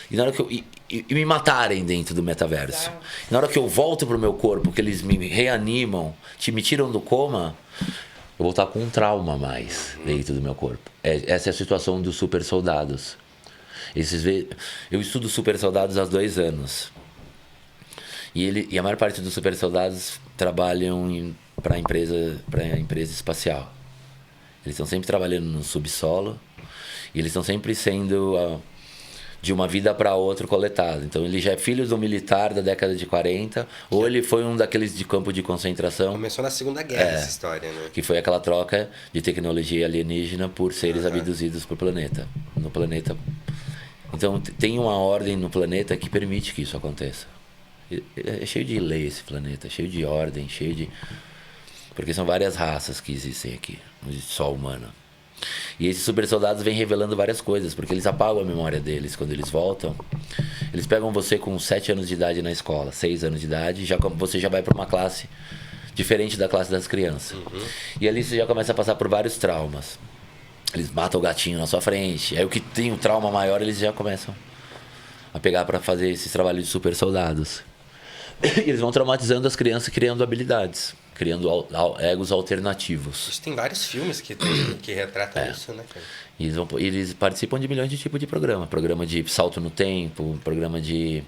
E na hora que e me matarem dentro do metaverso. E na hora que eu volto pro meu corpo, que eles me reanimam, me tiram do coma, eu vou estar com um trauma a mais dentro do meu corpo. Essa é a situação dos super soldados. Eu estudo super soldados há 2 anos. E a maior parte dos super soldados trabalham para a empresa espacial. Eles estão sempre trabalhando no subsolo e eles estão sempre sendo de uma vida para outra coletado. Então ele já é filho do militar da década de 40, ou ele foi um daqueles de campo de concentração. Começou na Segunda Guerra essa história, né? Que foi aquela troca de tecnologia alienígena por seres abduzidos no planeta. Então tem uma ordem no planeta que permite que isso aconteça. É cheio de lei esse planeta, cheio de ordem, cheio de... Porque são várias raças que existem aqui, não existe só humana. E esses super soldados vêm revelando várias coisas, porque eles apagam a memória deles quando eles voltam. Eles pegam você com 7 anos de idade na escola, 6 anos de idade, você já vai para uma classe diferente da classe das crianças. Uhum. E ali você já começa a passar por vários traumas. Eles matam o gatinho na sua frente. Aí o que tem um trauma maior, eles já começam a pegar para fazer esses trabalhos de super soldados. E eles vão traumatizando as crianças, criando habilidades, criando egos alternativos. Isso tem vários filmes que retratam isso, né, cara? E eles participam de milhões de tipos de programa. Programa de salto no tempo, programa de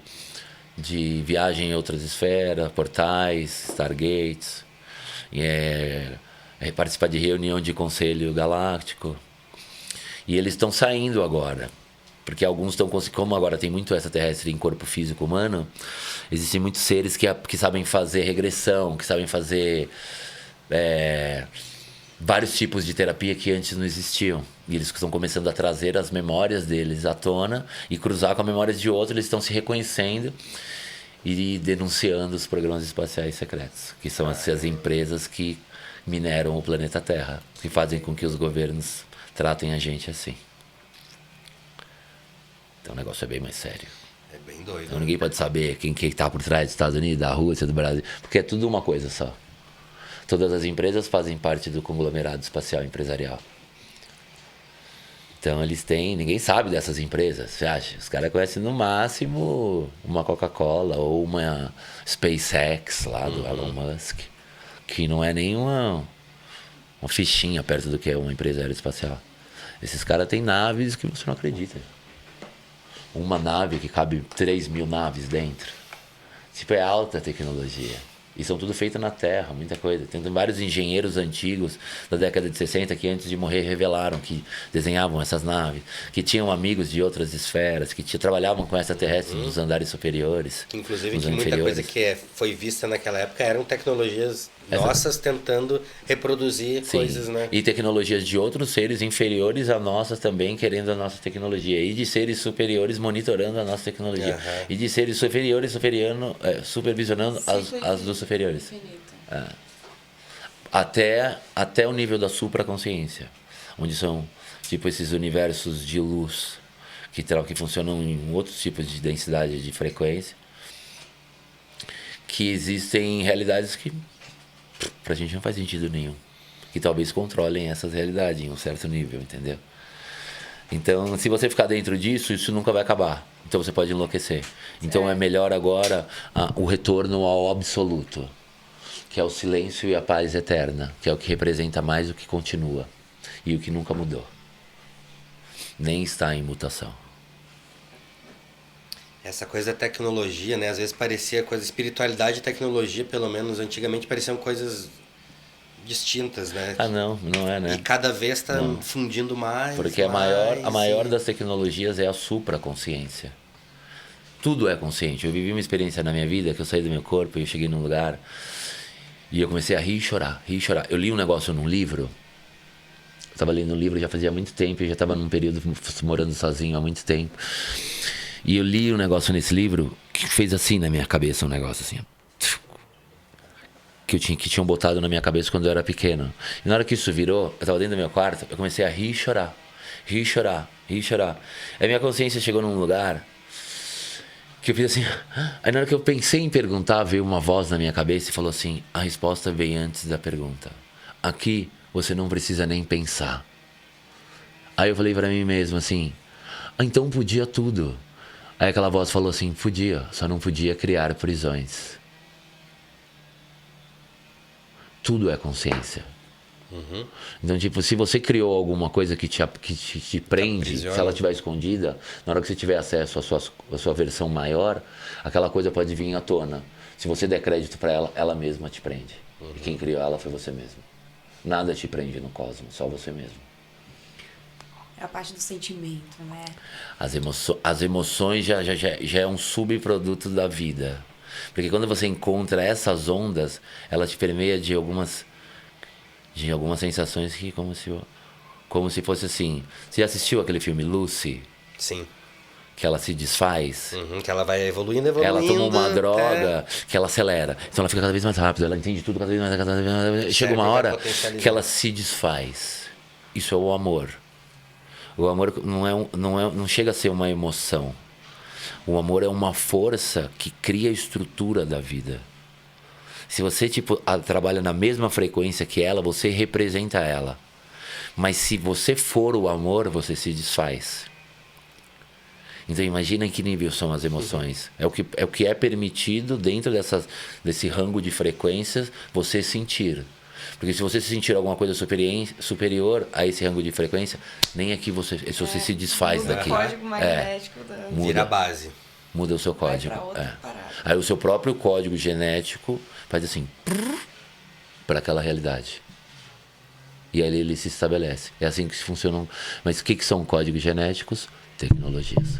viagem em outras esferas, portais, Stargates. Participar de reunião de conselho galáctico. E eles estão saindo agora. Porque alguns estão conseguindo... Como agora tem muito extraterrestre em corpo físico humano, existem muitos seres que sabem fazer regressão, que sabem fazer vários tipos de terapia que antes não existiam. E eles estão começando a trazer as memórias deles à tona e cruzar com as memórias de outros. Eles estão se reconhecendo e denunciando os programas espaciais secretos, que são essas empresas que mineram o planeta Terra, que fazem com que os governos tratem a gente assim. Então o negócio é bem mais sério. É bem doido. Então ninguém pode saber quem está por trás dos Estados Unidos, da Rússia, do Brasil, porque é tudo uma coisa só. Todas as empresas fazem parte do conglomerado espacial empresarial. Então eles têm... Ninguém sabe dessas empresas, você acha? Os caras conhecem no máximo uma Coca-Cola ou uma SpaceX lá do Elon Musk, que não é nem uma fichinha perto do que é uma empresa aeroespacial. Esses caras têm naves que você não acredita. Uma nave que cabe 3.000 naves dentro. Tipo, é alta tecnologia. E são tudo feito na terra, muita coisa. Tem vários engenheiros antigos da década de 60 que antes de morrer revelaram que desenhavam essas naves, que tinham amigos de outras esferas, que trabalhavam com extraterrestres nos andares superiores. Que, inclusive, nos que muita inferiores. coisa que foi vista naquela época eram tecnologias nossas tentando reproduzir coisas, né? E tecnologias de outros seres inferiores a nossas também querendo a nossa tecnologia. E de seres superiores monitorando a nossa tecnologia. E de seres superiores supervisionando as dos superiores. Até o nível da supraconsciência, onde são tipo esses universos de luz que funcionam em outros tipos de densidade de frequência, que existem realidades que pra gente não faz sentido nenhum, que talvez controlem essas realidades em um certo nível, entendeu? Então, se você ficar dentro disso, isso nunca vai acabar. Então você pode enlouquecer. Então é melhor agora o retorno ao absoluto, que é o silêncio e a paz eterna, que é o que representa mais o que continua e o que nunca mudou. Nem está em mutação. Essa coisa da tecnologia, né? Às vezes parecia coisa... Espiritualidade e tecnologia, pelo menos antigamente, pareciam coisas distintas, né? Não é, né? E cada vez está fundindo mais. Porque a maior das tecnologias é a supraconsciência. Tudo é consciente. Eu vivi uma experiência na minha vida que eu saí do meu corpo e eu cheguei num lugar e eu comecei a rir e chorar. Eu li um negócio num livro. Eu estava lendo um livro já fazia muito tempo. Eu já estava num período morando sozinho há muito tempo. E eu li um negócio nesse livro que fez assim na minha cabeça, um negócio assim. Que tinham botado na minha cabeça quando eu era pequeno. E na hora que isso virou, eu estava dentro do meu quarto, eu comecei a rir e chorar. Rir e chorar, rir e chorar. Aí minha consciência chegou num lugar que eu fiz assim... Aí na hora que eu pensei em perguntar, veio uma voz na minha cabeça e falou assim: a resposta vem antes da pergunta. Aqui você não precisa nem pensar. Aí eu falei pra mim mesmo assim: então podia tudo. Aí aquela voz falou assim: podia, só não podia criar prisões. Tudo é consciência. Então, tipo, se você criou alguma coisa que te prende, se ela estiver escondida, na hora que você tiver acesso à sua versão maior, aquela coisa pode vir à tona. Se você der crédito para ela, ela mesma te prende. E quem criou ela foi você mesmo. Nada te prende no cosmos, só você mesmo. É a parte do sentimento, né? As emoções já é um subproduto da vida. Porque quando você encontra essas ondas, ela te permeia de algumas sensações que como se fosse assim. Você já assistiu aquele filme Lucy? Sim. Que ela se desfaz. Que ela vai evoluindo. Ela toma uma droga que ela acelera. Então ela fica cada vez mais rápida, ela entende tudo cada vez mais. Chega uma hora que ela se desfaz. Isso é o amor. O amor não chega a ser uma emoção. O amor é uma força que cria a estrutura da vida. Se você trabalha na mesma frequência que ela, você representa ela. Mas se você for o amor, você se desfaz. Então imagina em que nível são as emoções. É o que é permitido dentro desse rango de frequências você sentir. Porque se você sentir alguma coisa superior a esse rango de frequência, nem aqui você se desfaz daqui. O código magnético vira a base. Muda o seu código. Parada. Aí o seu próprio código genético faz assim para aquela realidade. E aí ele se estabelece. É assim que funcionam. Mas o que são códigos genéticos? Tecnologias.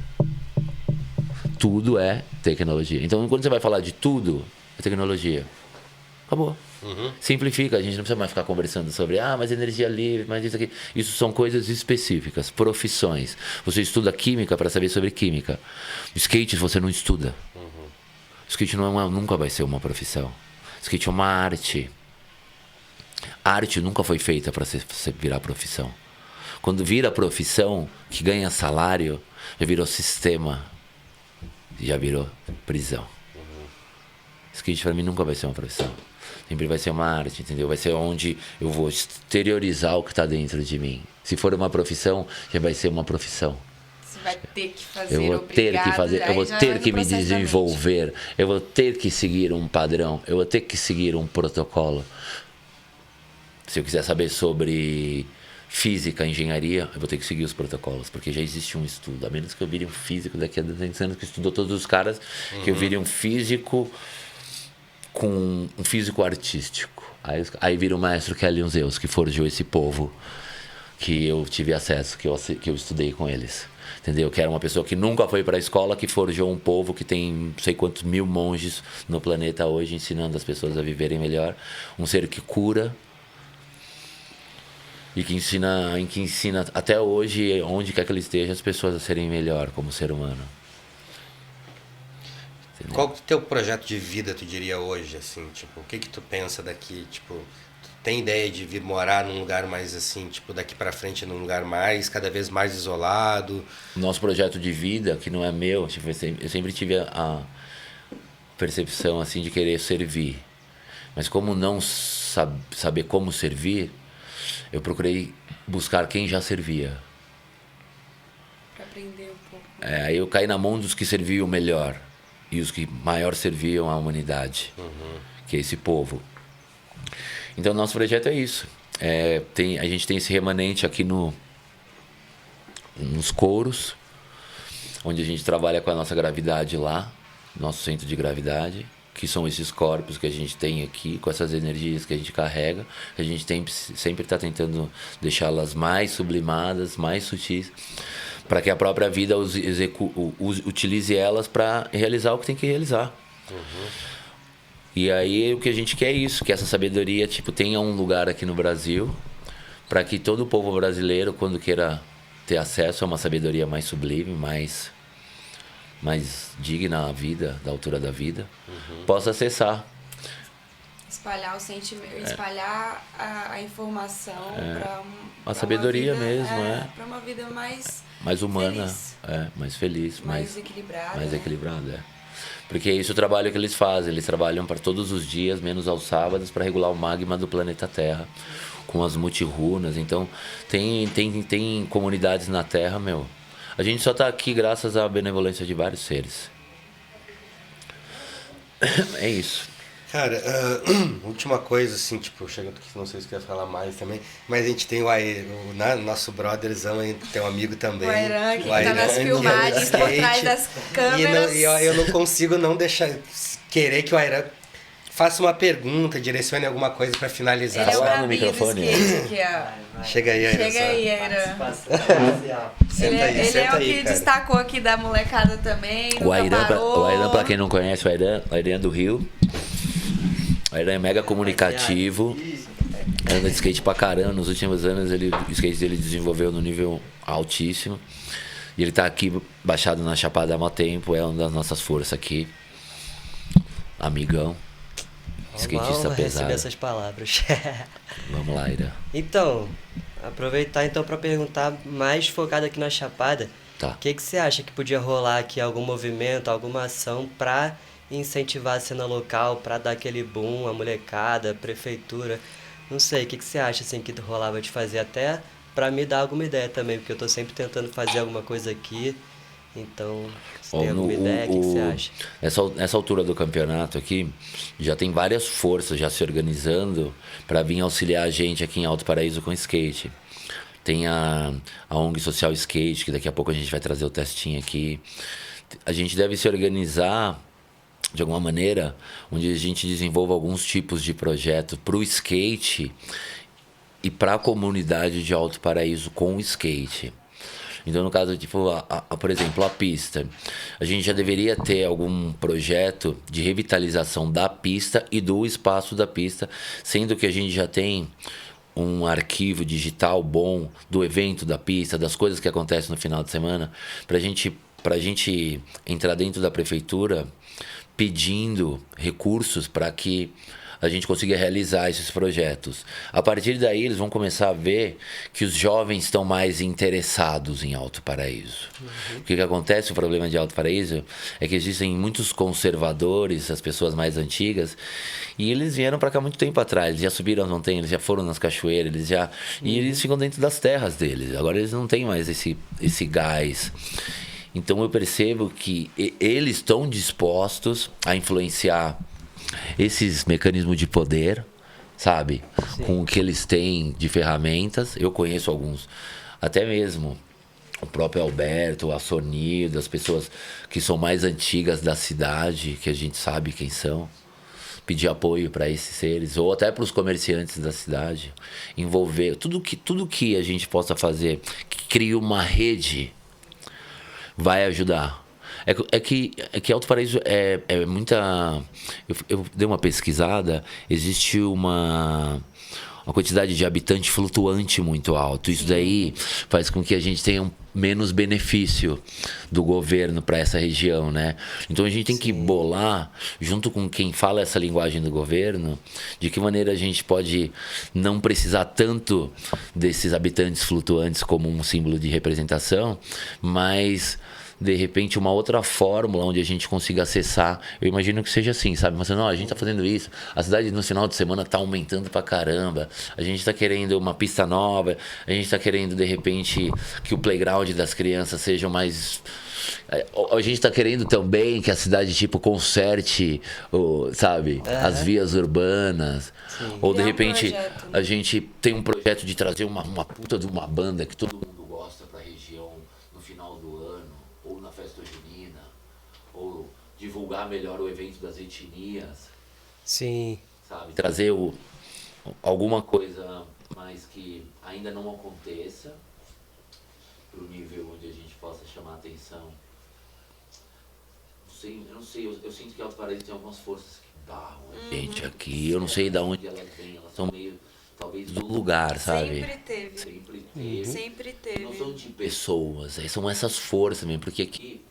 Tudo é tecnologia. Então quando você vai falar de tudo, é tecnologia. Acabou. Simplifica, a gente não precisa mais ficar conversando sobre mas energia livre, mas isso aqui. Isso são coisas específicas, profissões. Você estuda química para saber sobre química. Skate você não estuda. Skate nunca vai ser uma profissão. Skate é uma arte. A arte nunca foi feita para você virar profissão. Quando vira profissão, que ganha salário, já virou sistema. Já virou prisão. Skate para mim nunca vai ser uma profissão. Sempre vai ser uma arte, entendeu? Vai ser onde eu vou exteriorizar o que está dentro de mim. Se for uma profissão, já vai ser uma profissão. Você vai ter que fazer, eu vou ter que fazer, eu vou ter que me desenvolver, eu vou ter que seguir um padrão, eu vou ter que seguir um protocolo. Se eu quiser saber sobre física, engenharia, eu vou ter que seguir os protocolos, porque já existe um estudo. A menos que eu vire um físico daqui a 200 anos, que estudou todos os caras, que eu vire um físico com um físico artístico. Aí vira o maestro Kelly Zeus, que forjou esse povo que eu tive acesso, que eu estudei com eles. Entendeu? Que era uma pessoa que nunca foi para a escola, que forjou um povo que tem não sei quantos mil monges no planeta hoje, ensinando as pessoas a viverem melhor. Um ser que cura e que ensina até hoje, onde quer que ele esteja, as pessoas a serem melhor como ser humano. Entendeu? Qual que é o teu projeto de vida, tu diria, hoje, assim? Tipo, o que tu pensa daqui? Tipo, tu tem ideia de vir morar num lugar mais assim, tipo, daqui pra frente num lugar mais, cada vez mais isolado? Nosso projeto de vida, que não é meu, tipo, eu sempre tive a percepção, assim, de querer servir. Mas como não saber como servir, eu procurei buscar quem já servia. Pra aprender um pouco. Aí eu caí na mão dos que serviam melhor. E os que maior serviam à humanidade, que é esse povo. Então, nosso projeto é isso. A gente tem esse remanente aqui nos couros, onde a gente trabalha com a nossa gravidade lá, nosso centro de gravidade, que são esses corpos que a gente tem aqui, com essas energias que a gente carrega. A gente sempre está tentando deixá-las mais sublimadas, mais sutis, para que a própria vida utilize elas para realizar o que tem que realizar. E aí o que a gente quer é isso, que essa sabedoria tenha um lugar aqui no Brasil, para que todo o povo brasileiro, quando queira ter acesso a uma sabedoria mais sublime, mais digna à vida, da altura da vida, possa acessar. Espalhar o sentimento, espalhar a informação para a sabedoria mesmo, para uma vida mais humana, feliz. Mais feliz, mais equilibrada. Mais equilibrada, Porque é isso o trabalho que eles fazem. Eles trabalham para todos os dias, menos aos sábados, para regular o magma do planeta Terra, com as multirunas. Então, tem comunidades na Terra, meu. A gente só está aqui graças à benevolência de vários seres. É isso. Cara, última coisa, assim, tipo, chegando aqui, não sei se quer falar mais também, mas a gente tem nosso brotherzão, tem um amigo também. O Airan, que tá nas filmagens, por trás das câmeras. E eu não consigo não querer que o Airan faça uma pergunta, direcione alguma coisa pra finalizar. Ele é o no Bravinho microfone. do skate aqui, ó. Chega aí, Airan. Chega aí, Airan. Senta aí, Ele senta é o aí, que cara. destacou aqui da molecada também. O Airan, parou. pra quem não conhece, o Airan é do Rio. O Airan é mega comunicativo. Anda de skate pra caramba. Nos últimos anos, o skate dele desenvolveu no nível altíssimo. E ele tá aqui, baixado na Chapada há muito tempo. É uma das nossas forças aqui. Amigão. Skatista Vamos receber pesado. essas palavras. Vamos lá, Airan. Então, aproveitar então para perguntar mais focado aqui na Chapada. Tá. O que você acha que podia rolar aqui, algum movimento, alguma ação para incentivar a cena local, para dar aquele boom, a molecada, a prefeitura? Não sei, o que você acha assim que rolava de fazer, até para me dar alguma ideia também, porque eu tô sempre tentando fazer alguma coisa aqui. Então, se tem alguma ideia, o que você acha? Nessa altura do campeonato aqui, já tem várias forças já se organizando para vir auxiliar a gente aqui em Alto Paraíso com skate. Tem a ONG Social Skate, que daqui a pouco a gente vai trazer o testinho aqui. A gente deve se organizar de alguma maneira, onde a gente desenvolva alguns tipos de projeto para o skate e para a comunidade de Alto Paraíso com o skate. Então, no caso, por exemplo, a pista. A gente já deveria ter algum projeto de revitalização da pista e do espaço da pista, sendo que a gente já tem um arquivo digital bom do evento da pista, das coisas que acontecem no final de semana, pra gente entrar dentro da prefeitura pedindo recursos para que a gente consiga realizar esses projetos. A partir daí, eles vão começar a ver que os jovens estão mais interessados em Alto Paraíso. O que acontece, o problema de Alto Paraíso, é que existem muitos conservadores, as pessoas mais antigas, e eles vieram para cá muito tempo atrás, eles já subiram as montanhas, eles já foram nas cachoeiras, e eles ficam dentro das terras deles. Agora eles não têm mais esse gás. Então eu percebo que eles estão dispostos a influenciar esses mecanismos de poder, sabe? Sim. Com o que eles têm de ferramentas. Eu conheço alguns, até mesmo o próprio Alberto, a Sonilda, as pessoas que são mais antigas da cidade, que a gente sabe quem são. pedir apoio para esses seres, ou até para os comerciantes da cidade, envolver tudo que a gente possa fazer, que crie uma rede, vai ajudar. É que Alto Paraíso é muita... Eu dei uma pesquisada, existe uma quantidade de habitante flutuante muito alto. Isso daí faz com que a gente tenha menos benefício do governo para essa região, né? Então a gente tem que bolar, junto com quem fala essa linguagem do governo, de que maneira a gente pode não precisar tanto desses habitantes flutuantes como um símbolo de representação, mas de repente uma outra fórmula onde a gente consiga acessar. Eu imagino que seja assim, sabe? Mas não, a gente tá fazendo isso, a cidade no final de semana tá aumentando pra caramba, a gente tá querendo uma pista nova, a gente tá querendo de repente que o playground das crianças seja mais... A gente tá querendo também que a cidade tipo conserte, sabe, as vias urbanas. Ou de repente a gente tem um projeto de trazer uma puta de uma banda que todo mundo gosta pra região no final do ano, ou na festa junina, ou divulgar melhor o evento das etnias. Sim. Sabe, trazer alguma coisa mais que ainda não aconteça pro nível onde a gente possa chamar a atenção. Eu não sei, eu sinto que Alto Paraíso tem algumas forças que barram a gente aqui. Eu não sei de onde elas vêm, elas são meio, talvez, do lugar, sabe? Sempre teve. Sempre teve. Sempre teve. Não são de pessoas, são essas forças mesmo, porque aqui,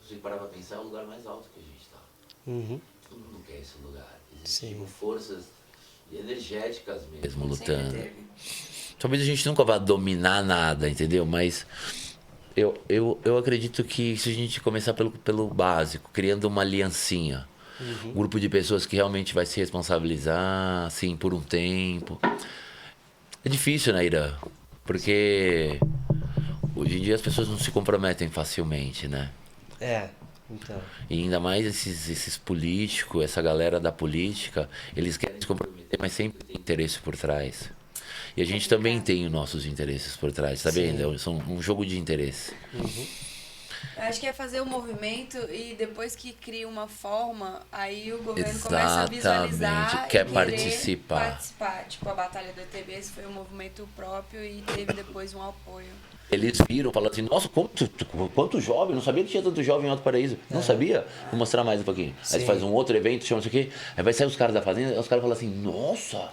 se você parar pra pensar, é o lugar mais alto que a gente tá. Todo mundo quer esse lugar. Existem tipo, forças energéticas mesmo lutando. Talvez a gente nunca vá dominar nada, entendeu? Mas eu acredito que se a gente começar pelo básico, criando uma aliancinha, um grupo de pessoas que realmente vai se responsabilizar, assim, por um tempo. É difícil, né, Irã? Porque hoje em dia as pessoas não se comprometem facilmente, né? Então. E ainda mais esses políticos, essa galera da política, eles querem se comprometer, mas sempre tem interesse por trás. E a gente também tem os nossos interesses por trás, tá vendo? São um jogo de interesse. Eu acho que é fazer o movimento e depois que cria uma forma, aí o governo começa a visualizar quer e participar. Tipo, a Batalha do ETB, esse foi um movimento próprio e teve depois um apoio. Eles viram, falaram assim, nossa, quanto jovem, não sabia que tinha tanto jovem em Alto Paraíso. Não sabia? Vou mostrar mais um pouquinho. Aí faz um outro evento, chama isso aqui, aí vai sair os caras da fazenda, aí os caras falam assim, nossa!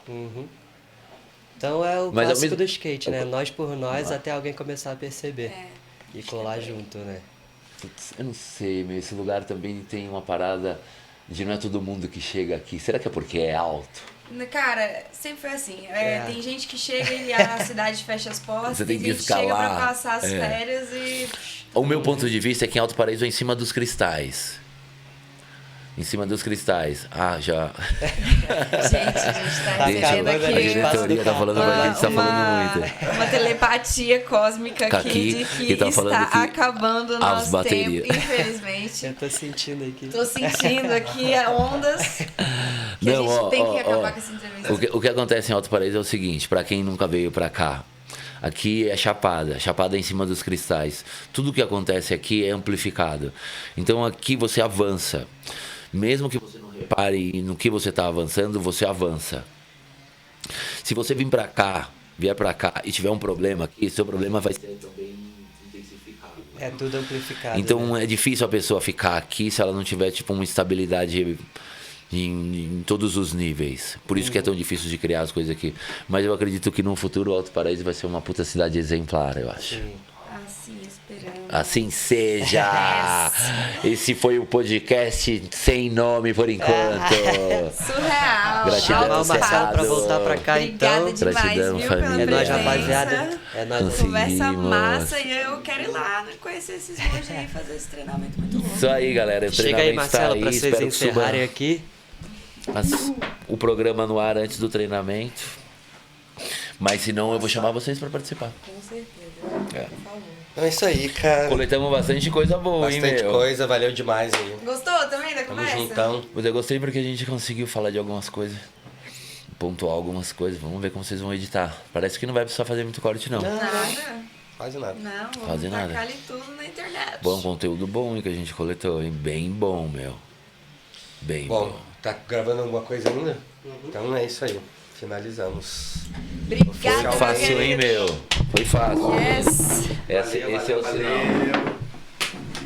Então é o Mas clássico do skate, né? Nós por nós até alguém começar a perceber. E colar junto, né? Putz, eu não sei, meu, esse lugar também tem uma parada de não é todo mundo que chega aqui. Será que é porque é alto? Cara, sempre foi assim. Tem gente que chega e a cidade fecha as portas, Você tem que gente que chega escalar. pra passar as férias e... O meu ponto de vista é que em Alto Paraíso é em cima dos cristais. Em cima dos cristais. Já. Gente, a gente tá recebendo acabando A aqui diretoria tá falando pra gente, tá falando muito. uma telepatia cósmica aqui de que tá falando está que acabando o as nosso baterias. tempo, infelizmente. Eu tô sentindo aqui. Tô sentindo aqui ondas que a gente tem que acabar com essa entrevista. O que acontece em Alto Paraíso é o seguinte, pra quem nunca veio pra cá, aqui é chapada é em cima dos cristais. Tudo que acontece aqui é amplificado. Então aqui você avança. Mesmo que você não repare no que você está avançando, você avança. Se você vier para cá e tiver um problema aqui, seu problema vai ser também intensificado. É tudo amplificado. Então né? é difícil a pessoa ficar aqui se ela não tiver tipo uma estabilidade em todos os níveis. Por isso que é tão difícil de criar as coisas aqui. Mas eu acredito que no futuro o Alto Paraíso vai ser uma puta cidade exemplar, eu acho. Assim esperamos. Assim seja! Esse foi o podcast sem nome por enquanto. Surreal. Gratidão, Chamar o Marcelo pra Cerrado. voltar pra cá, Obrigada então. demais, Gratidão, viu, família. pela É nóis, presença. rapaziada. É nóis. Consegui. Conversa Conseguimos. massa e eu quero ir lá, né, conhecer esses monges aí e fazer esse treinamento muito louco. Isso aí, galera. O Chega aí, treinamento Marcelo, tá pra aí. vocês Espero que suba encerrarem aqui. o programa no ar antes do treinamento. Mas se não, eu vou chamar vocês para participar. Com certeza. Por favor. Então é isso aí, cara. Coletamos bastante coisa boa, hein, Bastante meu? coisa, valeu demais aí. Gostou também da Tamo conversa? juntão. Mas eu gostei porque a gente conseguiu falar de algumas coisas. Pontuar algumas coisas. Vamos ver como vocês vão editar. Parece que não vai precisar fazer muito corte, não. Nada. Quase nada. Não, vamos Fazer nada. tacar ali tudo na internet. Bom conteúdo bom que a gente coletou, hein? Bem bom, meu. Bem Bom, boa. tá gravando alguma coisa ainda? Então é isso aí. Finalizamos. Obrigada, Foi fácil, hein, meu? Foi fácil. Yes. Esse é o sinal.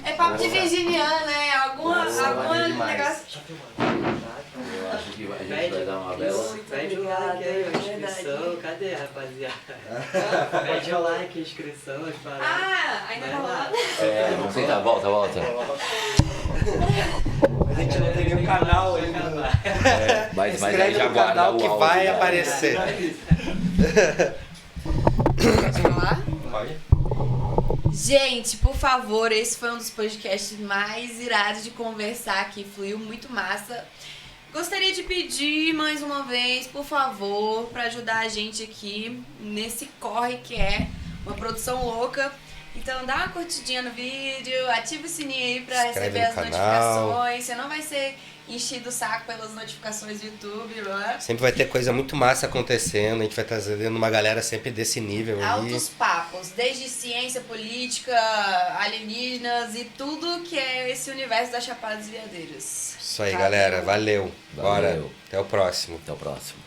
É papo de virginiano, né? Alguma demais. negócio... Eu acho que a gente vai dar uma bela... Pede o like aí, a inscrição. Cadê, rapaziada? Pede o like, inscrição, as paradas. Ah, ainda tá rolando? Vamos sentar, volta. A gente não tem nenhum canal ainda. Mas aí Inscreve já no guarda canal o que áudio, vai né? aparecer. Pode falar? Pode. Gente, por favor, esse foi um dos podcasts mais irados de conversar aqui, fluiu muito massa. Gostaria de pedir mais uma vez, por favor, para ajudar a gente aqui nesse corre que é uma produção louca. Então dá uma curtidinha no vídeo, ativa o sininho aí pra Inscreve receber no as canal. notificações. Você não vai ser enchido o saco pelas notificações do YouTube, não é? Sempre vai ter coisa muito massa acontecendo. A gente vai trazendo uma galera sempre desse nível aí. Altos papos, desde ciência, política, alienígenas e tudo que é esse universo da Chapada dos Veadeiros. Isso aí, Valeu. galera. Valeu. Bora. Valeu. Até o próximo. Até o próximo.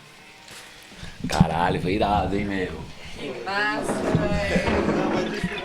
Caralho, foi irado, hein, meu? Que massa, velho.